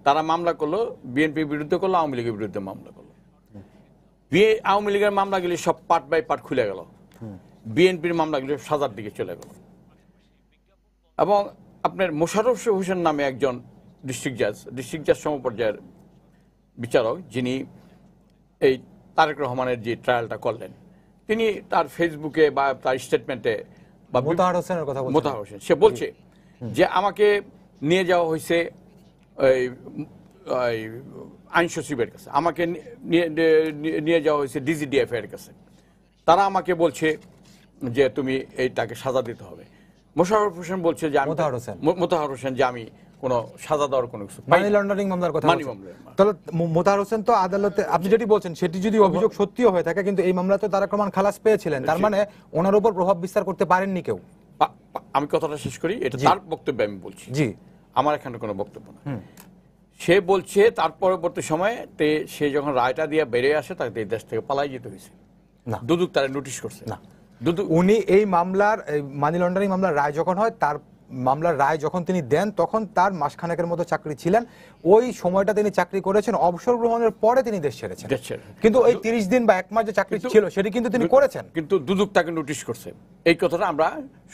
তারা মামলা করলো, বিএনপির বিরুদ্ধে করলো, আওয়ামী লীগের বিরুদ্ধে মামলা করলো। আওয়ামী লীগের মামলাগুলি সব পার্ট বাই পার্ট খুলে গেল, বিএনপির মামলাগুলি সাজার দিকে চলে গেল। এবং আপনার মোশাররফ হোসেন নামে একজন ডিস্ট্রিক্ট জাজ সমপর্যায়ের বিচারক, যিনি এই তারেক রহমানের যে ট্রায়ালটা করলেন, তিনি তার ফেসবুকে বা তার স্টেটমেন্টে বা
মোতাহার হোসেনের কথা বলছেন,
মোতাহার হোসেন, সে বলছে যে আমাকে নিয়ে যাওয়া হয়েছে আইন সচিবের কাছে, আমাকে নিয়ে যাওয়া হয়েছে ডিজিডিএফ এর কাছে, তারা আমাকে বলছে যে তুমি এইটাকে সাজা দিতে হবে। মোশাররফ হোসেন বলছে যে আমি, মোতাহার হোসেন, যে আমি কোনো সাজা দেওয়ার কোনো কিছু,
মানি লন্ডারিং মামলার কথা বলছেন। তাহলে মোতাহার হোসেন তো আদালতে, আপনি যেটি বলছেন সেটি যদি অভিযোগ সত্যিও হয়ে থাকে, কিন্তু এই মামলাতে তারেক রহমান খালাস পেয়েছিলেন, তার মানে ওনার উপর প্রভাব বিস্তার করতে পারেননি কেউ।
আমি কথাটা শেষ করি, এটা তার বক্তব্য আমি বলছি, জি, আমার এখানে কোনো বক্তব্য না। সে বলছে তার পরবর্তী সময়ে সে যখন রায়টা দিয়ে বেরিয়ে আসে, তাকে এই দেশ থেকে পালাই যেতে হয়েছে না, দুদক তারা নোটিশ করছে না।
উনি এই মামলার, মানি লন্ডারিং মামলার রায় যখন হয়, তার মামলার রায় যখন তিনি দেন, তখন তার মাসখানেকের মতো চাকরি ছিলেন। ওই সময়টা তিনি চাকরি করেছেন, অবসর গ্রহণের পরে তিনি দেশ ছেড়েছেন। কিন্তু ওই 30 দিন বা 1 মাস যে চাকরি ছিল সেটি কিন্তু তিনি করেছেন।
কিন্তু দুদক তাকে নোটিশ করছে, এই কথাটা আমরা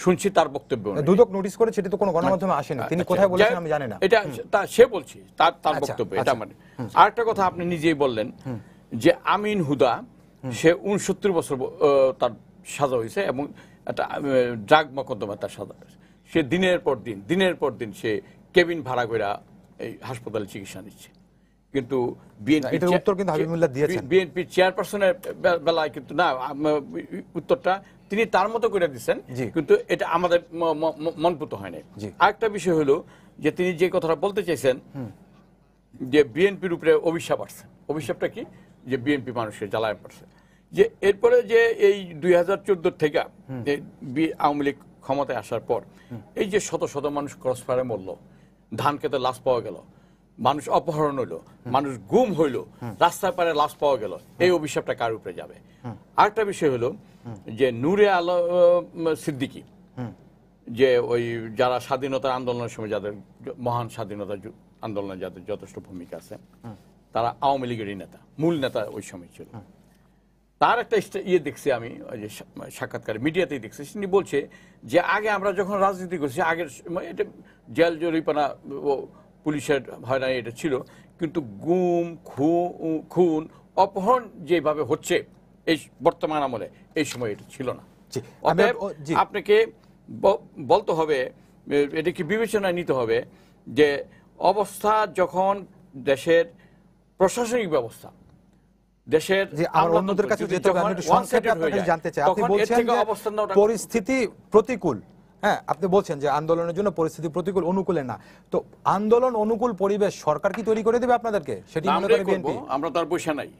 শুনছি তার বক্তব্য।
দুদক নোটিশ করে, সেটি তো কোনো গণমাধ্যমে আসেনি, তিনি কোথায় বলেছেন আমি জানি না।
এটা সে বলছে, তার বক্তব্য এটা। মানে আরেকটা কথা আপনি নিজেই বললেন যে আমিন হুদা, সে 69 বছর তার সাজা হয়েছে এবং একটা ড্রাগ মোকদ্দমা তার সাজা হয়েছে। সে দিনের পর দিন সে কেবিন ভাড়া করে এই হাসপাতালে চিকিৎসা নিচ্ছে। কিন্তু বিএনপি চেয়ারপারসনের বেলায় কিন্তু না, উত্তরটা তিনি তার মতো করে দিচ্ছেন, কিন্তু এটা আমাদের মনপুত হয় না। আরেকটা বিষয় হলো যে তিনি যে কথাটা বলতে চাইছেন যে বিএনপির উপরে অভিশাপ আসছে। অভিশাপটা কি? যে বিএনপি মানুষকে জ্বালায় পড়ছে। যে এরপরে যে এই 2014 থেকে আওয়ামী লীগ ক্ষমতায় আসার পর এই যে শত শত মানুষ ক্রস ফায়ারে মরল, ধান খেতে লাশ পাওয়া গেল, মানুষ অপহরণ হইলো, মানুষ গুম হইলো, রাস্তায় পারে লাশ পাওয়া গেল, এই অভিশাপটা কার উপরে যাবে? আরেকটা বিষয় হলো যে নূরে আলম সিদ্দিকী, যে ওই যারা স্বাধীনতা আন্দোলনের সময়, যাদের মহান স্বাধীনতা আন্দোলনে যাদের যথেষ্ট ভূমিকা আছে, তারা আওয়ামী লীগেরই নেতা, মূল নেতা ওই সময় ছিল। তার একটা দেখছি আমি, ওই যে সাক্ষাৎকার মিডিয়াতেই দেখছি, তিনি বলছে যে আগে আমরা যখন রাজনীতি করছি, আগের এটা জেল জরিপানা, পুলিশের হয়রানি এটা ছিল, কিন্তু গুম, খুন, অপহরণ যেভাবে হচ্ছে এই বর্তমান আমলে, এই সময় এটা ছিল না। আপনাকে বলতে হবে, এটা কি বিবেচনায় নিতে হবে যে অবস্থা যখন দেশের প্রশাসনিক ব্যবস্থা, দেশের
অন্যদের কাছে যেতে হবে, আমি সংক্ষেপে আপনাকে জানতে চাই, আপনি বলছেন যে পরিস্থিতি প্রতিকূল, হ্যাঁ, আপনি বলছেন যে আন্দোলনের জন্য পরিস্থিতি প্রতিকূল, অনুকূলে না। তো আন্দোলন অনুকূল পরিবেশ সরকার কি তৈরি করে দেবে আপনাদেরকে? সেটি মনে করে বিএনপি?
আমরা তার পয়সা নাই।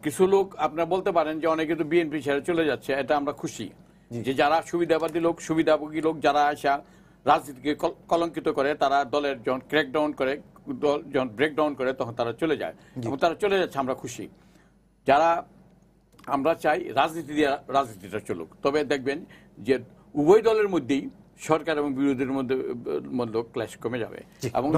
কিছু লোক আপনারা বলতে পারেন যে অনেকে তো বিএনপি ছেড়ে চলে যাচ্ছে, এটা আমরা খুশি যে যারা সুবিধাবাদী লোক, সুবিধাভোগী লোক যারা আসা রাজনীতিকে কলঙ্কিত করে, তারা দলের যখন ক্র্যাকডাউন করে, দল যখন ব্রেকডাউন করে, তখন তারা চলে যায় এবং তারা চলে যাচ্ছে, আমরা খুশি। যারা আমরা চাই রাজনীতি দিয়ে রাজনীতিটা চলুক, তবে দেখবেন যে উভয় দলের মধ্যেই সরকার এবং বিরোধীর মধ্যে ক্ল্যাশ কমে যাবে এবং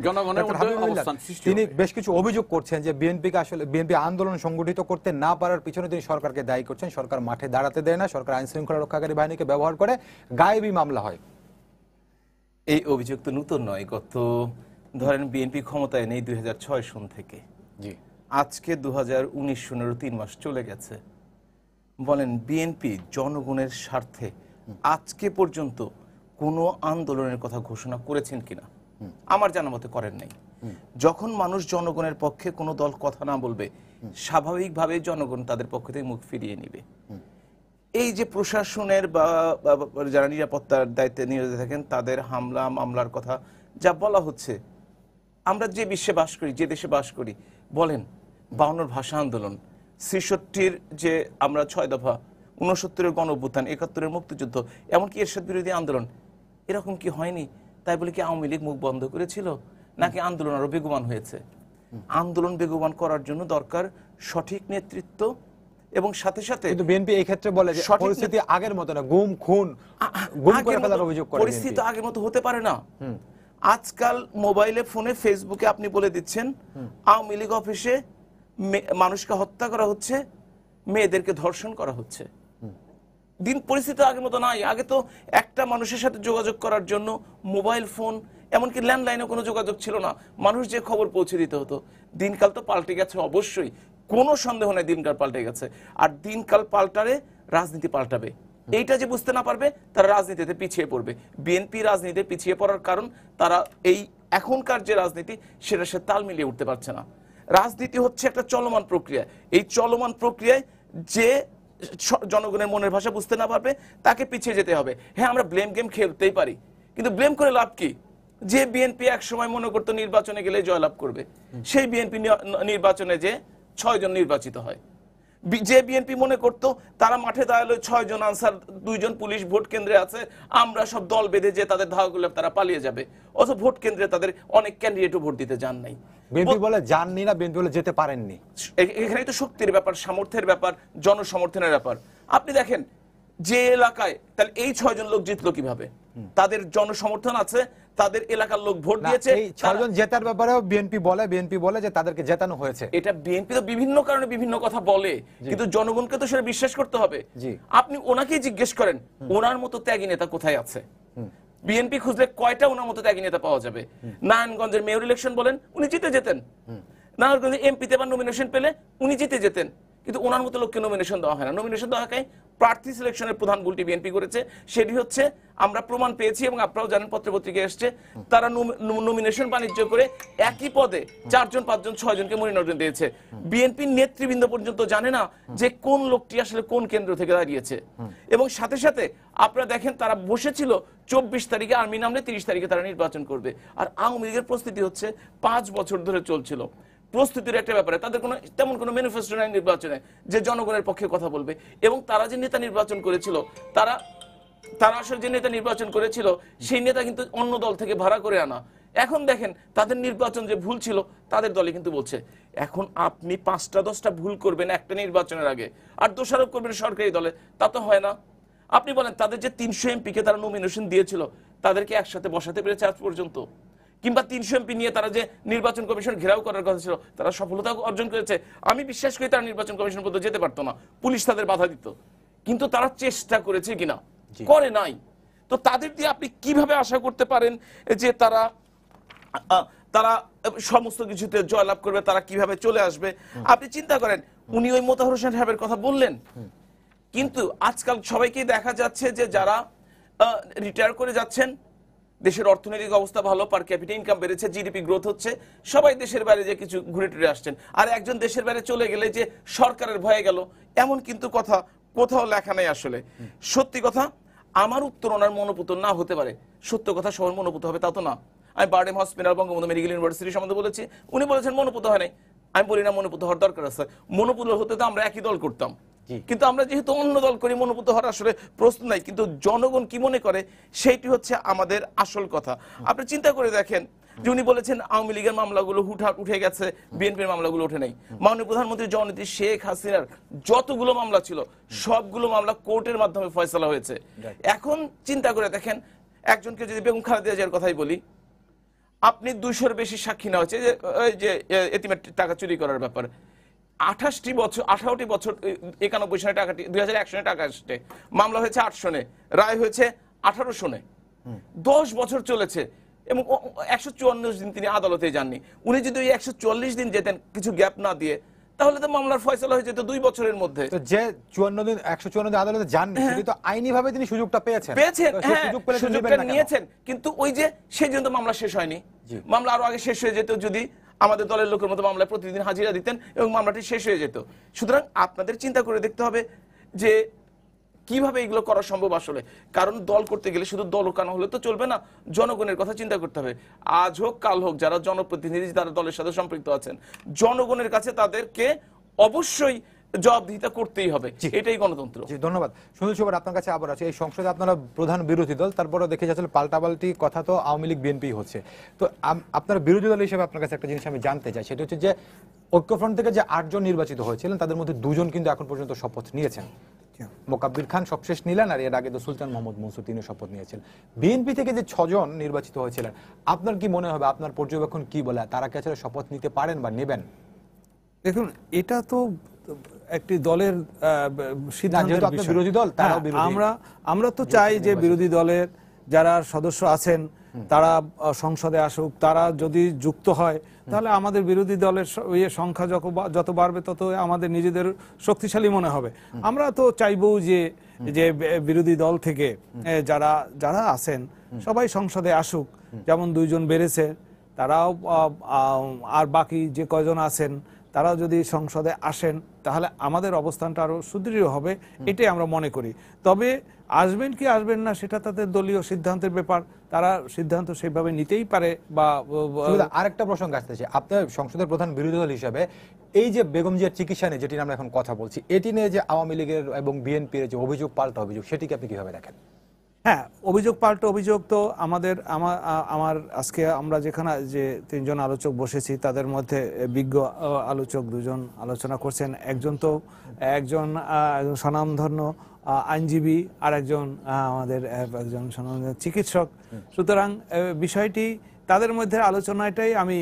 জনগণের মধ্যে অবস্থান সৃষ্টি হবে।
তিনি বেশ কিছু অভিযোগ করছেন যে বিএনপিকে আসলে বিএনপি আন্দোলন সংগঠিত করতে না পারার পিছনে তিনি সরকারকে দায়ী করছেন। সরকার মাঠে দাঁড়াতে দেয় না, সরকার আইন শৃঙ্খলা রক্ষাকারী বাহিনীকে ব্যবহার করে, গায়েবী মামলা হয়।
এই অভিযোগ তো নতুন নয়, গত ধরেন বিএনপি ক্ষমতায় নেই 2006 সন থেকে, জি, আজকে 2019 সনেরও 3 মাস চলে গেছে। বলেন বিএনপি জনগণের স্বার্থে
আজকে পর্যন্ত কোনো আন্দোলনের কথা ঘোষণা করেছেন কিনা? আমার জানা মতে করেন নাই। যখন মানুষ জনগণের পক্ষে কোনো দল কথা না বলবে, স্বাভাবিকভাবে জনগণ তাদের পক্ষ থেকে মুখ ফিরিয়ে নিবে। এই যে প্রশাসনের বা যারা নিরাপত্তার দায়িত্বে নিয়োজিত থাকেন তাদের হামলা মামলার কথা যা বলা হচ্ছে, আমরা যে বিশ্বে বাস করি, যে দেশে বাস করি, বলেন 52 ভাষা আন্দোলন, 66 যে আমরা 6 দফা, 69 গণ অভ্যুত্থান, 71 মুক্তিযুদ্ধ, এমনকি এরশাদ বিরোধী আন্দোলন, এরকম কি হয়নি? তাই বলে কি আওয়ামী লীগ মুখ বন্ধ করেছিল, নাকি আন্দোলন আরো বেগবান হয়েছে? আন্দোলন বেগবান করার জন্য দরকার সঠিক নেতৃত্ব, এবং সাথে সাথে
কিন্তু বিএনপি এই ক্ষেত্রে বলে যে পরিস্থিতি আগের মতো না, গুম খুন গুম করে ফেলার অভিযোগ করে।
পরিস্থিতি আগের মতো হতে পারে না। আজকাল মোবাইলে, ফোনে, ফেসবুকে আপনি বলে দিচ্ছেন আওয়ামী লীগ অফিসে মানুষকে হত্যা করা হচ্ছে, মেয়েদেরকে ধর্ষণ করা হচ্ছে। দিন পরিস্থিতি আগের মতো নাই। আগে তো একটা মানুষের সাথে যোগাযোগ করার জন্য মোবাইল ফোন, এমনকি ল্যান্ডলাইনে কোনো যোগাযোগ ছিল না, মানুষ যে খবর পৌঁছে দিতে হতো। দিনকাল তো পাল্টে গেছে, অবশ্যই, কোনো সন্দেহ নেই দিনকাল পাল্টে গেছে। আর দিনকাল পাল্টালে রাজনীতি পাল্টাবে, এইটা যে বুঝতে না পারবে তারা রাজনীতিতে পিছিয়ে পড়বে। বিএনপি রাজনীতিতে পিছিয়ে পড়ার কারণ তারা এই এখনকার যে রাজনীতি সেটা সে তাল মিলিয়ে উঠতে পারছে না। রাজনীতি হচ্ছে একটা চলমান প্রক্রিয়া। এই চলমান প্রক্রিয়ায় যে জনগণের মনের ভাষা বুঝতে না পারবে তাকে পিছিয়ে যেতে হবে। হ্যাঁ, আমরা ব্লেম গেম খেলতেই পারি, কিন্তু ব্লেম করে লাভ কি? যে বিএনপি এক সময় মনে করতো নির্বাচনে গেলে জয়লাভ করবে, সেই বিএনপি নির্বাচনে যে 6 জন নির্বাচিত হয়। যে বিএনপি মনে করতো তারা মাঠে দাঁড়ালো 6 জন আনসার, 2 জন পুলিশ ভোট কেন্দ্রে আছে, আমরা সব দল বেঁধে যে তাদের ধাওয়া তারা পালিয়ে যাবে, অথচ ভোট কেন্দ্রে তাদের অনেক ক্যান্ডিডেটও ভোট দিতে যান নাই।
বিএনপি বলে যাননি না, বিএনপি বলে যেতে পারেননি।
এখানেই তো শক্তির ব্যাপার, সামর্থ্যের ব্যাপার, জনসমর্থনের ব্যাপার। আপনি দেখেন যে এলাকায়, তাহলে এই 6 জন লোক জিতলো কিভাবে? তাদের জনসমর্থন আছে, তাদের এলাকার লোক ভোট দিয়েছে।
এই 6 জন জেতার ব্যাপারেও বিএনপি বলে যে তাদেরকে জেতানো হয়েছে।
এটা বিএনপি তো বিভিন্ন কারণে বিভিন্ন কথা বলে, কিন্তু জনগণকে তো সেটা বিশ্বাস করতে হবে। আপনি ওনাকেই জিজ্ঞেস করেন ওনার মতো ত্যাগী নেতা কোথায় আছে। বিএনপি খুঁজলে কয়টা ওনার মতো ত্যাগী নেতা পাওয়া যাবে? নারায়ণগঞ্জের মেয়র ইলেকশন বলেন, উনি জিতে যেতেন। নারায়ণগঞ্জে এমপিতে বা নমিনেশন পেলে উনি জিতে যেতেন, কিন্তু ওনার মতো লোককে নমিনেশন দেওয়া হয় না। নমিনেশন দেওয়া হয় প্রার্থী সিলেকশনের প্রধান ভুলটি বিএনপি করেছে, সেটি হচ্ছে আমরা প্রমাণ পেয়েছি এবং আপনারাও জানেন, পত্রপত্রিকায় এসছে, তারা নমিনেশন বাণিজ্য করে একই পদে 4 জন 5 জন 6 জনকে মনোনয়ন দিয়েছে। বিএনপির নেতৃবৃন্দ পর্যন্ত জানে না যে কোন লোকটি আসলে কোন কেন্দ্র থেকে দাঁড়িয়েছে। এবং সাথে সাথে আপনারা দেখেন তারা বসেছিল 24 তারিখে আর্মি নামলে 30 তারিখে তারা নির্বাচন করবে। আর আওয়ামী লীগের প্রস্তুতি হচ্ছে 5 বছর ধরে চলছিল। প্রস্তুতির একটা ব্যাপারে তাদের তেমন কোনো ম্যানিফেস্টো নাই নির্বাচনে যে জনগণের পক্ষে কথা বলবে। এবং তারা যে নেতা নির্বাচন করেছিল, তারা আসলে যে নেতা নির্বাচন করেছিল সেই নেতা কিন্তু অন্য দল থেকে ভাড়া করে আনা। এখন দেখেন তাদের নির্বাচন যে ভুল ছিল তাদের দলে কিন্তু বলছে। এখন আপনি 5টা 10টা ভুল করবেন একটা নির্বাচনের আগে, আর দোষারোপ করবেন সরকারি দলে, তা তো হয় না। আপনি বলেন তাদের যে 300 এমপিকে তারা নমিনেশন দিয়েছিল তাদেরকে একসাথে বসাতে পেরেছে আজ পর্যন্ত? কিংবা 300 এমপি নিয়ে তারা যে নির্বাচন কমিশন ঘেরাও করার কথা ছিল তারা সফলতা অর্জন করেছে? আমি বিশ্বাস করি তারা নির্বাচন কমিশন পর্যন্ত যেতে পারতো না, পুলিশ তাদের বাধা দিত। কিন্তু তারা চেষ্টা করেছে কিনা? করে নাই। তো তাদের দিয়ে আপনি কিভাবে আশা করতে পারেন যে তারা সমস্ত কিছুতে জয়লাভ করবে, তারা কিভাবে চলে আসবে? আপনি চিন্তা করেন, উনি ওই মোতাহার হোসেন সাহেবের কথা বললেন, কিন্তু আজকাল সবাইকেই দেখা যাচ্ছে যে যারা রিটায়ার করে যাচ্ছেন, দেশের অর্থনৈতিক অবস্থা ভালো, পার ক্যাপিটা ইনকাম বেড়েছে, জিডিপি গ্রোথ হচ্ছে, সবাই দেশের বাইরে যে কিছু ঘুরে টুরে আসছেন। আর একজন দেশের বাইরে চলে গেলে যে সরকারের ভয়ে গেল, এমন কিন্তু কথা কোথাও লেখা নেই। আসলে সত্যি কথা, আমার উত্তর ওনার মনোপুত না হতে পারে, সত্য কথা সবার মনোপুত হবে তা তো না। আমি BIRDEM hospital, Bangabandhu medical university সম্বন্ধে বলেছি, উনি বলেছেন মনোপুত হয় নাই। আমি বলি না মনোপুত হওয়ার দরকার আছে, মনোপুত হতে তো আমরা একই দল করতাম, কিন্তু আমরা যেহেতু অন্য দল করি মনোপুত হওয়ার আসলে প্রশ্ন নাই। কিন্তু জনগণ কি মনে করে সেইটি হচ্ছে আমাদের আসল কথা। আপনি চিন্তা করে দেখেন যে উনি বলেছেন আওয়ামী লীগের মামলাগুলো উঠে গেছে, বিএনপির মামলাগুলো ওঠে নাই। মাননীয় প্রধানমন্ত্রী জননেত্রী শেখ হাসিনার যতগুলো মামলা ছিল সবগুলো মামলা কোর্টের মাধ্যমে ফয়সালা হয়েছে। এখন চিন্তা করে দেখেন, একজনকে যদি বেগম খালেদা জিয়ার কথাই বলি, আপনি 200-র বেশি সাক্ষী নেওয়া হয়েছে যে এতিমের টাকা চুরি করার ব্যাপার। 18টি বছর 91 সনে টাকাটি 2001 সনে টাকা আসছে, মামলা হয়েছে 8 সনে, রায় হয়েছে 18 সনে। 10 বছর চলেছে এবং 144 দিন তিনি আদালতে যাননি। উনি যদি ওই 144 দিন যেতেন কিছু গ্যাপ না দিয়ে, তাহলে তো মামলার ফয়সালা হয়ে যেত 2 বছরের মধ্যে।
তো যে 54 দিন 154 দিন আদালতে যাননি সেটি তো আইনি ভাবে তিনি সুযোগটা পেয়েছেন,
পেয়েছেন,
তো সেই
হ্যাঁ,
সুযোগ পেলে তিনি
সুযোগটা
নেবেন না কেন?
নিয়েছেন, কিন্তু ওই যে সেই জন্য মামলা শেষ হয়নি। মামলা আরো আগে শেষ হয়ে যেত যদি আমাদের দলের লোকের মতো মামলায় প্রতিদিন হাজিরা দিতেন এবং মামলাটি শেষ হয়ে যেত। সুতরাং আপনাদের চিন্তা করে দেখতে হবে যে কিভাবে এগুলো করা সম্ভব আসলে। কারণ দল করতে গেলে শুধু দলকানা হলে তো চলবে না, জনগণের কথা চিন্তা করতে হবে। আজ হোক কাল হোক যারা জনপ্রতিনিধি, তারা দলের সাথে সম্পৃক্ত আছেন, জনগণের কাছে তাদেরকে অবশ্যই জবাবদিহিতা করতেই হবে, এটাই গণতন্ত্র।
জি, ধন্যবাদ। সুনীল সুপার, আপনার কাছে আবার আছে, এই সংসদে আপনারা প্রধান বিরোধী দল, তারপরে দেখে যাচ্ছিল পাল্টাপাল্টি কথা তো আওয়ামী লীগ বিএনপি হচ্ছে, তো আপনারা বিরোধী দল হিসেবে আপনার কাছে একটা জিনিস আমি জানতে চাই, সেটা হচ্ছে যে ঐক্যফ্রন্ট থেকে যে 8 জন নির্বাচিত হয়েছিলেন তাদের মধ্যে 2 জন কিন্তু এখন পর্যন্ত শপথ নিয়েছেন। মোকাব্বির খান সবশেষ নিলেন, আর এর আগে তো সুলতান মোহাম্মদ মনসুর তিনি শপথ নিয়েছেন। বিএনপি থেকে যে 6 জন নির্বাচিত হয়েছিলেন, আপনার কি মনে হবে, আপনার পর্যবেক্ষণ কি বলে, তারা কি আসলে শপথ নিতে পারেন বা নেবেন?
দেখুন, এটা তো একটি দলের সিদ্ধান্তের
যেহেতু আপনি
বিষয়।
বিরোধী দল, তারাও
হ্যাঁ,
বিরোধী।
আমরা তো চাই যে বিরোধী দলের যারা সদস্য আছেন তারা সংসদে আসুক, তারা যদি যুক্ত হয় তাহলে আমাদের বিরোধী দলের সংখ্যা যত বাড়বে তত আমাদের নিজেদের শক্তিশালী মনে হবে। আমরা তো চাইবো যে বিরোধী দল থেকে যারা আছেন সবাই সংসদে আসুক, যেমন 2 জন বেড়েছে তারাও, আর বাকি যে কয়জন আছেন তারাও যদি সংসদে আসেন তাহলে আমাদের অবস্থানটা আরো সুদৃঢ় হবে, এটাই আমরা মনে করি। তবে আসবেন কি আসবেন না সেটা তাদের দলীয় সিদ্ধান্তের ব্যাপার, তারা সিদ্ধান্ত সেভাবে নিতেই পারে। বা
আরেকটা প্রসঙ্গ আসতেছে, আপনার সংসদের প্রধান বিরোধী দল হিসেবে এই যে বেগম জিয়ার চিকিৎসা নিয়ে যেটি আমরা এখন কথা বলছি, এটি নিয়ে যে আওয়ামী লীগের এবং বিএনপির যে অভিযোগ, পাল্টা অভিযোগ, সেটিকে আপনি কিভাবে দেখেন?
হ্যাঁ, অভিযোগ পাল্টা অভিযোগ তো আমার আজকে আমরা যেখানে যে 3 জন আলোচক বসেছি তাদের মধ্যে বিজ্ঞ আলোচক 2 জন আলোচনা করছেন। একজন স্বনামধন্য আইনজীবী, আর একজন আমাদের একজন স্বনামধন্য চিকিৎসক। সুতরাং বিষয়টি তাদের মধ্যে আলোচনাটাই আমি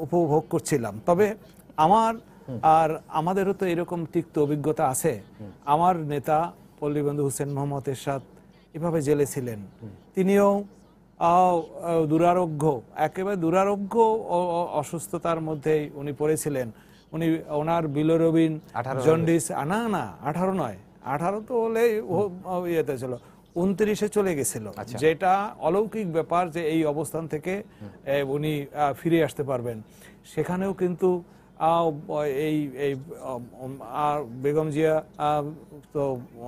উপভোগ করছিলাম। তবে আমাদেরও তো এরকম তিক্ত অভিজ্ঞতা আছে। আমার নেতা পল্লীবন্ধু হোসেন মোহাম্মদ এরশাদ এভাবে জেলে ছিলেন, তিনিও একেবারে দুরারোগ্য অসুস্থতার মধ্যেই উনি পড়েছিলেন। ওনার বিলোরবিন জন্ডিস, না 18 নয়, 18 তো হলে ইয়েতে ছিল, 29-এ চলে গেছিল, যেটা অলৌকিক ব্যাপার যে এই অবস্থান থেকে উনি ফিরে আসতে পারবেন। সেখানেও কিন্তু বেগম জিয়া, তো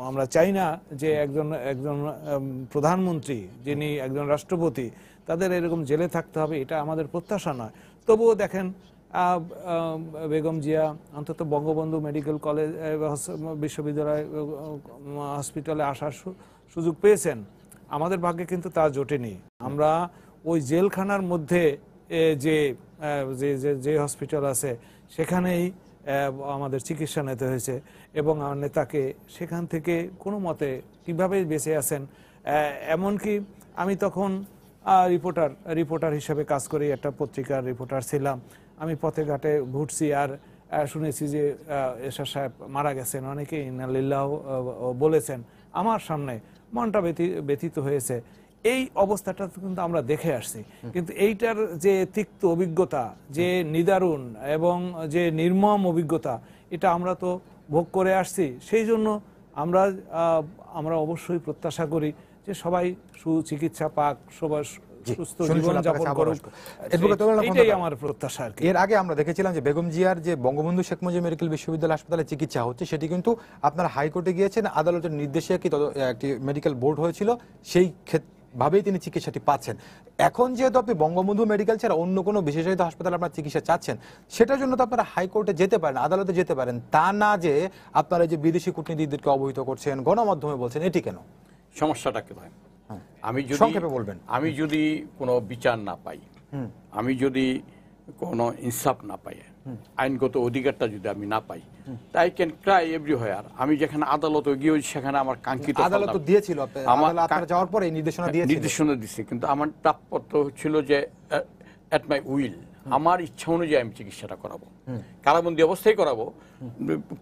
আমরা চাই না যে একজন প্রধানমন্ত্রী, যিনি একজন রাষ্ট্রপতি, তাদের এরকম জেলে থাকতে হবে, এটা আমাদের প্রত্যাশা নয়। তবুও দেখেন বেগম জিয়া অন্তত বঙ্গবন্ধু মেডিকেল কলেজ বিশ্ববিদ্যালয় হসপিটালে আসার সুযোগ পেয়েছেন। আমাদের ভাগ্যে কিন্তু তা জোটেনি। আমরা ওই জেলখানার মধ্যে যে হসপিটাল আছে সেখানেই আমাদের চিকিৎসা নিতে হয়েছে, এবং আমার নেতাকে সেখান থেকে কোনো মতে কীভাবে বেঁচে আছেন। এমনকি আমি তখন রিপোর্টার হিসেবে কাজ করি, একটা পত্রিকার রিপোর্টার ছিলাম। আমি পথে ঘাটে ঘুরছি আর শুনেছি যে এরশাদ সাহেব মারা গেছেন, অনেকে ইন্নালিল্লাহ বলেছেন। আমার সামনে মনটা ব্যথিত হয়েছে। এই অবস্থাটা কিন্তু আমরা দেখে আসছি, কিন্তু এইটার যে তিক্ত অভিজ্ঞতা, যে নিদারুণ এবং যে নির্মম অভিজ্ঞতা, এটা আমরা তো ভোগ করে আসছি। সেই জন্য আমরা অবশ্যই প্রত্যাশা করি যে সবাই সুচিকিৎসা পাক, সবাই সুস্থ জীবনযাপন করুক, এটাই আমার প্রত্যাশা।
এর আগে আমরা দেখেছিলাম যে বেগম জিয়ার যে বঙ্গবন্ধু শেখ মুজিব মেডিকেল বিশ্ববিদ্যালয় হাসপাতালে চিকিৎসা হচ্ছে, সেটি কিন্তু আপনারা হাইকোর্টে গিয়েছেন, আদালতের নির্দেশে একটি মেডিকেল বোর্ড হয়েছিল, সেই ভাবেই তিনি চিকিৎসাটি পাচ্ছেন। এখন যেহেতু আপনি বঙ্গবন্ধু মেডিকেল ছাড়া অন্য কোনো বিশেষায়িত হাসপাতালে আপনার চিকিৎসা চাচ্ছেন, সেটার জন্য তো আপনারা হাইকোর্টে যেতে পারেন, আদালতে যেতে পারেন, তা না যে আপনারা যে বিদেশি কূটনীতিকদেরকে অবহিত করছেন, গণমাধ্যমে বলছেন, এটি কেন?
সমস্যাটা কি ভাই?
সংক্ষেপে বলবেন।
আমি যদি কোনো বিচার না পাই, আমি যদি কোনো ইনসাফ না পাই, আইনগত অধিকারটা যদি আমি না পাই, তাই ক্যান ক্রাই এভরিহোয়ার। আমি যেখানে আদালতে গিয়ে সেখানে আমার কাঙ্ক্ষিত
আদালত দিয়েছিল, আপনারা যাওয়ার পরে নির্দেশনা
দিয়েছে, কিন্তু আমার প্রাপ্য হচ্ছিল যে অ্যাট মাই উইল, আমার ইচ্ছা অনুযায়ী আমি চিকিৎসাটা করাবো, কারাবন্দী অবস্থায় করাবো,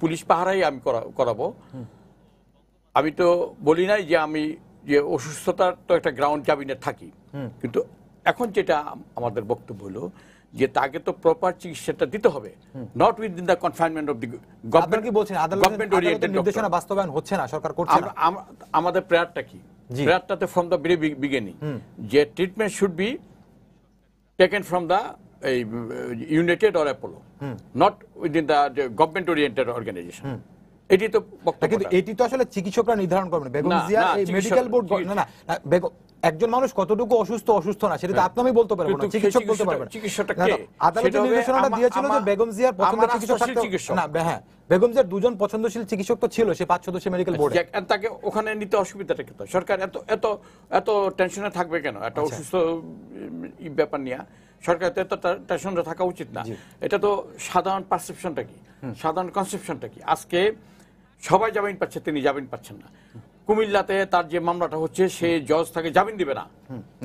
পুলিশ পাহারাই আমি করাবো। আমি তো বলি নাই যে আমি যে অসুস্থতার তো একটা গ্রাউন্ড ক্যাবিনেট থাকি, কিন্তু এখন যেটা আমাদের বক্তব্য হলো যে তাকে তো প্রপার চিকিৎসাটা দিতে হবে, not within the confinement of the
আপনারা কি বলছেন আদালতের নির্দেশনা বাস্তবায়ন হচ্ছে না, সরকার করছে না?
আমাদের প্রেয়ারটা কি? প্রেয়ারটাতে ফ্রম দ্য ভেরি বিগিনিং যে treatment should be taken from the United or Apollo, not within the government oriented organisation. এটি তো বক্তব্য,
কিন্তু এটি তো আসলে চিকিৎসকরা নির্ধারণ করবেন। বেগম জিয়া এই মেডিকেল বোর্ড না একজন মানুষ কতটুকু অসুস্থ না সেটা তো আপনি আমি বলতে পারবো না, চিকিৎসক বলতে পারবেন।
চিকিৎসকটা কে?
আদালতের নির্দেশনাটা দিয়েছিল যে বেগম জিয়ার পছন্দের চিকিৎসক না, হ্যাঁ বেগম জিয়ার দুজন পছন্দশীল চিকিৎসক তো ছিল সে 5 সদস্যের মেডিকেল বোর্ডে।
তাকে ওখানে নিতে অসুবিধাটা কি? সরকার এত এত এত টেনশনে থাকবে কেন একটা অসুস্থ ব্যাপার নিয়ে? সরকার তো এত টেনশনে থাকা উচিত না। এটা তো সাধারণ পারসেপশনটা কি, সাধারণ কনসেপশনটা কি? আজকে সবাই জামিন পাচ্ছে, তিনি জামিন পাচ্ছেন না। কুমিল্লাতে তার যে মামলাটা হচ্ছে সে জজ তাকে জামিন দিবে না।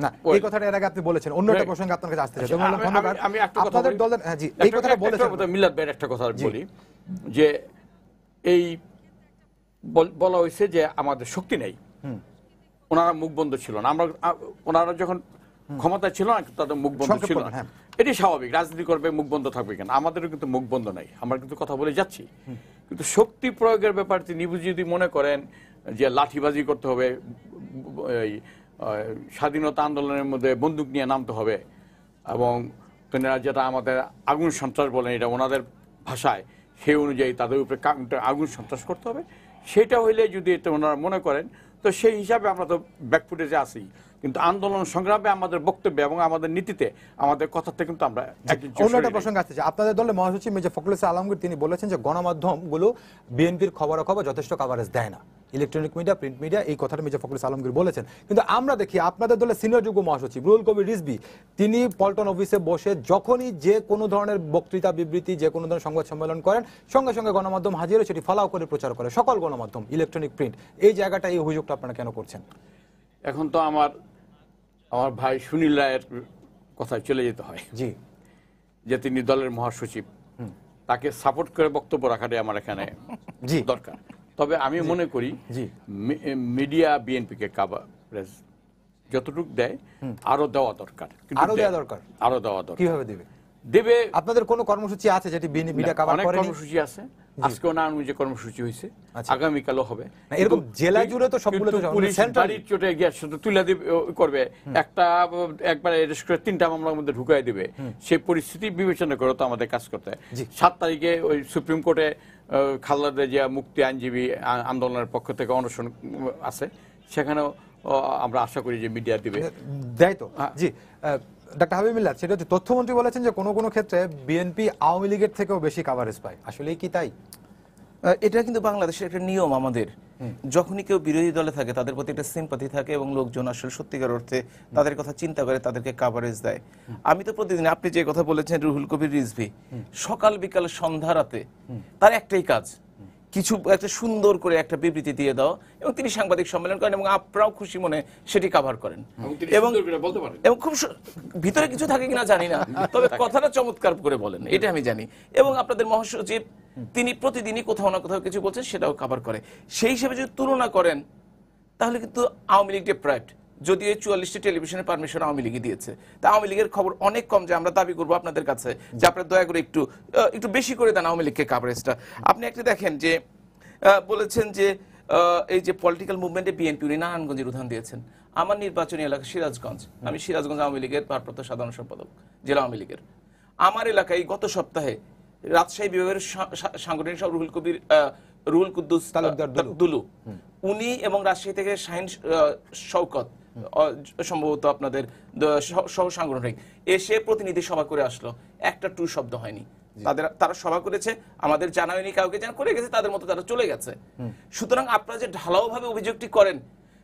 না এই কথাটা এর আগে আপনি বলেছেন, অন্য একটা প্রসঙ্গে আপনার কাছে আসতে চাই।
আমি একটা কথা
আপনাদের দলের জি এই কথাটা বলেছেন
মিলাদ ভাইয়ের একটা কথা বলি যে এই বলা হয়েছে যে আমাদের শক্তি নেই, ওনারা মুখ বন্ধ ছিল না। আমরা ওনারা যখন ক্ষমতায় ছিল না তাদের মুখ বন্ধ ছিল না, এটি স্বাভাবিক। রাজনীতি করবে মুখ বন্ধ থাকবে কেন? আমাদেরও কিন্তু মুখ বন্ধ নাই, আমরা কিন্তু কথা বলে যাচ্ছি। কিন্তু শক্তি প্রয়োগের ব্যাপার তিনি যদি মনে করেন যে লাঠিবাজি করতে হবে, স্বাধীনতা আন্দোলনের মধ্যে বন্দুক নিয়ে নামতে হবে, এবং তেনারা যেটা আমাদের আগুন সন্ত্রাস বলেন এটা ওনাদের ভাষায়, সেই অনুযায়ী তাদের উপরে আগুন সন্ত্রাস করতে হবে, সেটা হইলে যদি এটা ওনারা মনে করেন তো সেই হিসাবে আমরা তো ব্যাকফুটেজে আসি। কিন্তু আন্দোলন সংগ্রামে আমাদের বক্তব্য এবং আমাদের নীতিতে আমাদের কথাতে কিন্তু আমরা
অন্য একটা প্রসঙ্গ আসছে। আপনাদের দলের মহাসচিব মির্জা ফখরুল ইসলাম আলমগীর তিনি বলেছেন যে গণমাধ্যমগুলো বিএনপির খবরাখবর যথেষ্ট কভারেজ দেয় না, ইলেকট্রনিক মিডিয়া, প্রিন্ট মিডিয়া, এই কথাটা মির্জা ফখরুল ইসলাম আলমগীর বলেছেন। কিন্তু আমরা দেখি আপনাদের দলের সিনিয়র যুগ্ম মহাসচিব রুহুল কবির রিজভী তিনি পল্টন অফিসে বসে যখনই যে কোনো ধরনের বক্তৃতা বিবৃতি, যে কোনো ধরনের সংবাদ সম্মেলন করেন, সঙ্গে সঙ্গে গণমাধ্যম হাজির হয়ে সেটি ফলাও করে প্রচার করে, সকল গণমাধ্যম, ইলেকট্রনিক, প্রিন্ট। এই জায়গাটা, এই অভিযোগটা আপনারা কেন করছেন?
এখন তো আমার ভাই সুনীল রায়ের কথায় চলে যেতে হয়
জি,
যে তিনি দলের মহাসচিব, তাকে সাপোর্ট করে বক্তব্য রাখাটাই আমার এখানে দরকার। তবে আমি মনে করি মিডিয়া বিএনপিকে কাভারেজ যতটুকু দেয় আরো দেওয়া দরকার,
আরো দেওয়া দরকার।
আরো দেওয়া দরকার।
কিভাবে
দেবে?
আপনাদের কোনো কর্মসূচি আছে যেটি মিডিয়া কভার
অনেক
করেনি?
কর্মসূচি আছে, আজকেও না যে কর্মসূচি হয়েছে, আগামীকালও হবে।
এরকম জেলা জুড়ে তো সবগুলো
পুলিশ বাড়ির চোটে গিয়ে শুধু তুলে দিবে করবে, একবার অ্যারেস্ট করে 3টা মামলার মধ্যে ঢুকাই দিবে, সেই পরিস্থিতি বিবেচনা করে তো আমাদের কাজ করতে হয়। 7 তারিখে ওই সুপ্রিম কোর্টে খালেদা জিয়া মুক্তি আইনজীবী আন্দোলনের পক্ষ থেকে অনশন আছে, সেখানেও আমরা আশা করি যে মিডিয়া দিবে,
দেয় তো। জি ডক্টর হাবিব মিল্লাত, সেটা হচ্ছে তথ্যমন্ত্রী বলেছেন যে কোনো কোনো ক্ষেত্রে বিএনপি আওয়ামী লীগের থেকেও বেশি কাভারেজ পায়। আসলেই কি তাই?
এটা কিন্তু বাংলাদেশের একটা নিয়ম। আমাদের যখনই কেউ বিরোধী দলে থাকে তাদের প্রতি একটা সিম্পাথি থাকে এবং লোকজন আসলে সত্যিকার অর্থে তাদের কথা চিন্তা করে তাদেরকে কাভারেজ দেয়। আমি তো প্রতিদিন, আপনি যে কথা বলেছেন রুহুল কবির রিজভী, সকাল বিকাল সন্ধ্যা রাতে তার একটাই কাজ, কিছু একটা সুন্দর করে একটা বিবৃতি দিয়ে দাও, এবং তিনি সাংবাদিক সম্মেলন করেন এবং আপনারাও খুশি মনে সেটি কভার করেন, এবং খুব ভিতরে কিছু থাকে কিনা জানি না, তবে কথাটা চমৎকার করে বলেন এটা আমি জানি। এবং আপনাদের মহাসচিব তিনি প্রতিদিনই কোথাও না কোথাও কিছু বলছেন, সেটাও কভার করে। সেই হিসেবে যদি তুলনা করেন তাহলে কিন্তু আওয়ামী লীগ ডিপ্রাইভড, যদিও 44টি টেলিভিশনের পারমিশন আওয়ামী লীগই দিয়েছে, তা আওয়ামী লীগের খবর অনেক কম, যে আমরা দাবি করবো আপনাদের কাছে যে আপনারা দয়া করে একটু বেশি করে দেন আওয়ামী লীগকে কাভারেজটা। আপনি একটা দেখেন যে বলেছেন যে এই যে পলিটিক্যাল মুভমেন্টে বিএনপি, উনি নারায়ণগঞ্জের উদাহরণ দিয়েছেন। আমার নির্বাচনী এলাকা সিরাজগঞ্জ, আমি সিরাজগঞ্জ আওয়ামী লীগের ভারপ্রাপ্ত সাধারণ সম্পাদক জেলা আওয়ামী লীগের। আমার এলাকায় গত সপ্তাহে রাজশাহী বিভাগের সাংগঠনিক সভাপতি রুহুল কুদ্দুস দুলু, উনি এবং রাজশাহী থেকে শাহিন শওকত সম্ভবত আপনাদের সহ সাংগঠনিক এসে প্রতিনিধি সভা করে আসলো, একটা টু শব্দ হয়নি। তারা সভা করেছে, আমাদের জানা হয়নি, কাউকে জানা করে গেছে, তাদের মতো তারা চলে গেছে। সুতরাং আপনারা যে ঢালাও ভাবে অভিযোগটি করেন,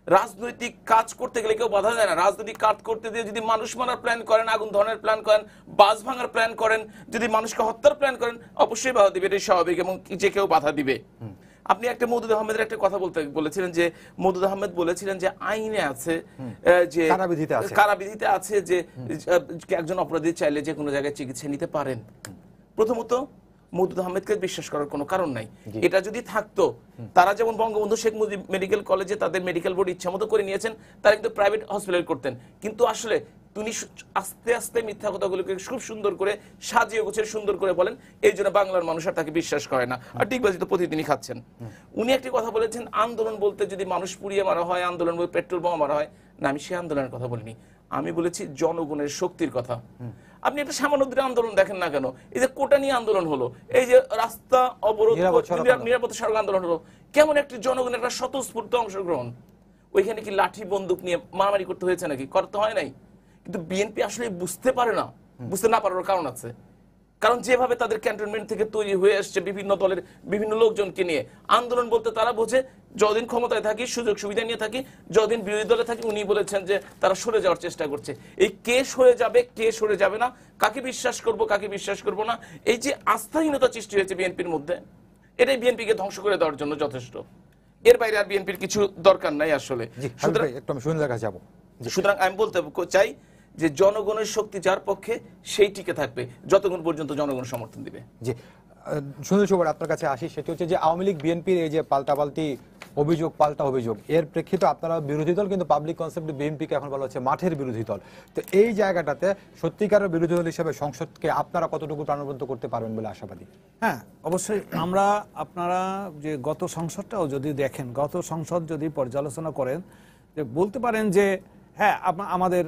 রাজনৈতিক কাজ করতে গেলে কেউ বাধা দেয় না। রাজনৈতিক কাজ করতে দিয়ে যদি মানুষ মারার প্ল্যান করেন, আগুন ধরনের প্ল্যান করেন, বাস ভাঙার প্ল্যান করেন, যদি মানুষকে হত্যার প্ল্যান করেন, অবশ্যই বাধা দিবে, এটাই স্বাভাবিক, এবং যে কেউ বাধা দিবে। আপনি একটা মওদুদ আহমেদের একটা কথা বলেছিলেন যে মওদুদ আহমেদ বলেছিলেন যে আইনে আছে, যে কারাবিধিতে আছে যে একজন অপরাধী চাইলে যে কোনো জায়গায় চিকিৎসা নিতে পারেন। প্রথমত মওদুদ আহমেদকে বিশ্বাস করার কোনো কারণ নাই। এটা যদি থাকতো, তারা যেমন বঙ্গবন্ধু শেখ মুজিব মেডিকেল কলেজে তাদের মেডিকেল বোর্ড ইচ্ছা মতো করে নিয়েছেন, তারা কিন্তু প্রাইভেট হসপিটাল করতেন। কিন্তু আসলে উনি আস্তে আস্তে মিথ্যা কথাগুলোকে খুব সুন্দর করে সাজিয়ে গুছিয়ে সুন্দর করে বলেন, এই জন্য বাংলার মানুষ আর তাকে বিশ্বাস করে না। আর ডিগবাজি তো প্রতিদিনই খাচ্ছেন। উনি একটি কথা বলেছেন, আন্দোলন বলতে যদি মানুষ পুড়িয়ে মারা হয়, আন্দোলন বলতে পেট্রোল বোমা মারা হয়, না আমি সেই আন্দোলনের কথা বলিনি, আমি বলেছি জনগণের শক্তির কথা। আপনি একটা সামান্য আন্দোলন দেখেন না কেন, এই যে কোটা নিয়ে আন্দোলন হলো, এই যে রাস্তা অবরোধ, নিরাপত্তা সড়ক আন্দোলন হলো, কেমন একটি জনগণের একটা স্বতঃস্ফূর্ত অংশগ্রহণ। ওইখানে কি লাঠি বন্দুক নিয়ে মারামারি করতে হয়েছে নাকি? করতে হয় নাই। কিন্তু বিএনপি আসলে বুঝতে পারে না, বুঝতে না পারার কারণ আছে। কারণ যেভাবে তাদের ক্যান্টনমেন্ট থেকে তৈরি হয়ে আসছে বিভিন্ন দলের বিভিন্ন লোকজনকে নিয়ে, আন্দোলন বলতে তারা বোঝে যতদিন ক্ষমতায় থাকি, সুযোগ সুবিধা নিয়ে থাকি, যতদিন বিরোধী দলে থাকি, উনি বলেছেন যে তারা সরে যাওয়ার চেষ্টা করছে। এই কে সরে যাবে, কে সরে যাবে না, কাকে বিশ্বাস করব, কাকে বিশ্বাস করব না, এই যে আস্থাহীনতা সৃষ্টি হয়েছে বিএনপির মধ্যে, এটাই বিএনপিকে ধ্বংস করে দেওয়ার জন্য যথেষ্ট। এর বাইরে আর বিএনপির কিছু দরকার নাই আসলে। সুতরাং আমি বলতে চাই যে জনগণের শক্তি যার পক্ষে সেই টিকে থাকবে যতক্ষণ পর্যন্ত জনগণ সমর্থন দিবে।
জি, সুনীল সুবর আপনার কাছে আসি, সেটি হচ্ছে যে আওয়ামী লীগ বিএনপির এই যে পাল্টাপাল্টি অভিযোগ, পাল্টা অভিযোগ, এর প্রেক্ষিতে আপনারা বিরোধী দল, কিন্তু পাবলিক কনসেপ্টে বিএনপিকে এখন বলা হচ্ছে মাঠের বিরোধী দল। তো এই জায়গাটাতে সত্যিকারের বিরোধী দল হিসেবে সংসদকে আপনারা কতটুকু প্রাণবন্ত করতে পারবেন বলে আশাবাদী?
হ্যাঁ, অবশ্যই। আপনারা যে গত সংসদটাও যদি দেখেন, গত সংসদ যদি পর্যালোচনা করেন, যে বলতে পারেন যে হ্যাঁ আমাদের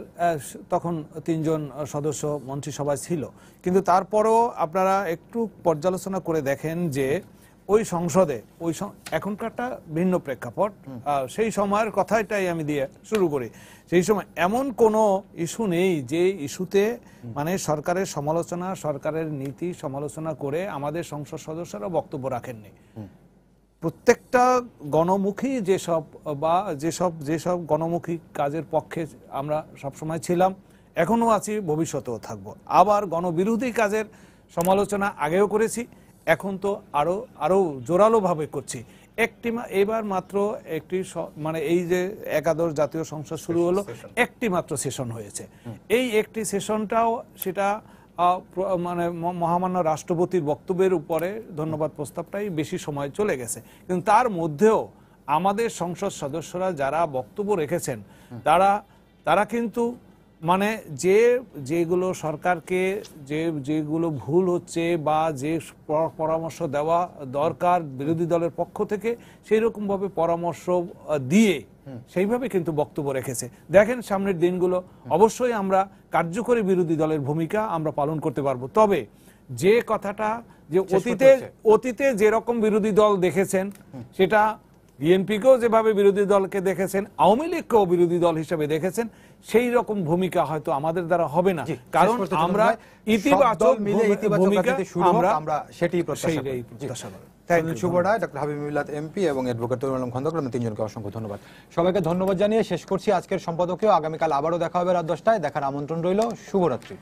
তখন 3 জন সদস্য মন্ত্রিসভায় ছিল, কিন্তু তারপরও আপনারা একটু পর্যালোচনা করে দেখেন যে ওই সংসদে এখনকারটা ভিন্ন প্রেক্ষাপট। সেই সময়ের কথাটাই আমি দিয়ে শুরু করি। সেই সময় এমন কোনো ইস্যু নেই যে ইস্যুতে মানে সরকারের সমালোচনা, সরকারের নীতি সমালোচনা করে আমাদের সংসদ সদস্যরা বক্তব্য রাখেননি। প্রত্যেকটা গণমুখী যেসব গণমুখী কাজের পক্ষে আমরা সবসময় ছিলাম, এখনো আছি, ভবিষ্যতেও থাকবো। আবার গণবিরোধী কাজের সমালোচনা আগেও করেছি, এখন তো আরো জোরালোভাবে করছি। এবার মাত্র একটি মানে এই যে একাদশ জাতীয় সংসদ শুরু হলো, একটি মাত্র সেশন হয়েছে। এই একটি সেশনটাও সেটা মানে মহামান্য রাষ্ট্রপতির বক্তব্যের উপরে ধন্যবাদ প্রস্তাবটাই বেশি সময় চলে গেছে। কিন্তু তার মধ্যেও আমাদের সংসদ সদস্যরা যারা বক্তব্য রেখেছেন, তারা কিন্তু মানে যেগুলো সরকারকে যেগুলো ভুল হচ্ছে বা যে পরামর্শ দেওয়া দরকার বিরোধী দলের পক্ষ থেকে, সেই রকম ভাবে পরামর্শ দিয়ে সেইভাবে কিন্তু বক্তব্য রেখেছে। দেখেন সামনের দিনগুলো অবশ্যই আমরা কার্যকরী বিরোধী দলের ভূমিকা আমরা পালন করতে পারবো। তবে যে কথাটা যে অতীতে যেরকম বিরোধী দল দেখেছেন, সেটা বিএনপিকেও যেভাবে বিরোধী দলকে দেখেছেন, আওয়ামী লীগকেও বিরোধী দল হিসেবে দেখেছেন, সেই রকম ভূমিকা হয়তো আমাদের দ্বারা হবে না। কারণ আমরা ইতিবাচক ভূমিকা আমরা সেটাই প্রত্যাশা করি।
শুভ রায়, ডক্টর হাবিব মিল্লাত এমপি এবং অ্যাডভোকেট তরুণ আলম খন্দকার, আমি তিনজনকে অসংখ্য ধন্যবাদ। সবাইকে ধন্যবাদ জানিয়ে শেষ করছি আজকের সম্পাদকীয়। আগামীকাল আবারও দেখা হবে রাত 10টায়। দেখার আমন্ত্রণ রইল। শুভরাত্রি।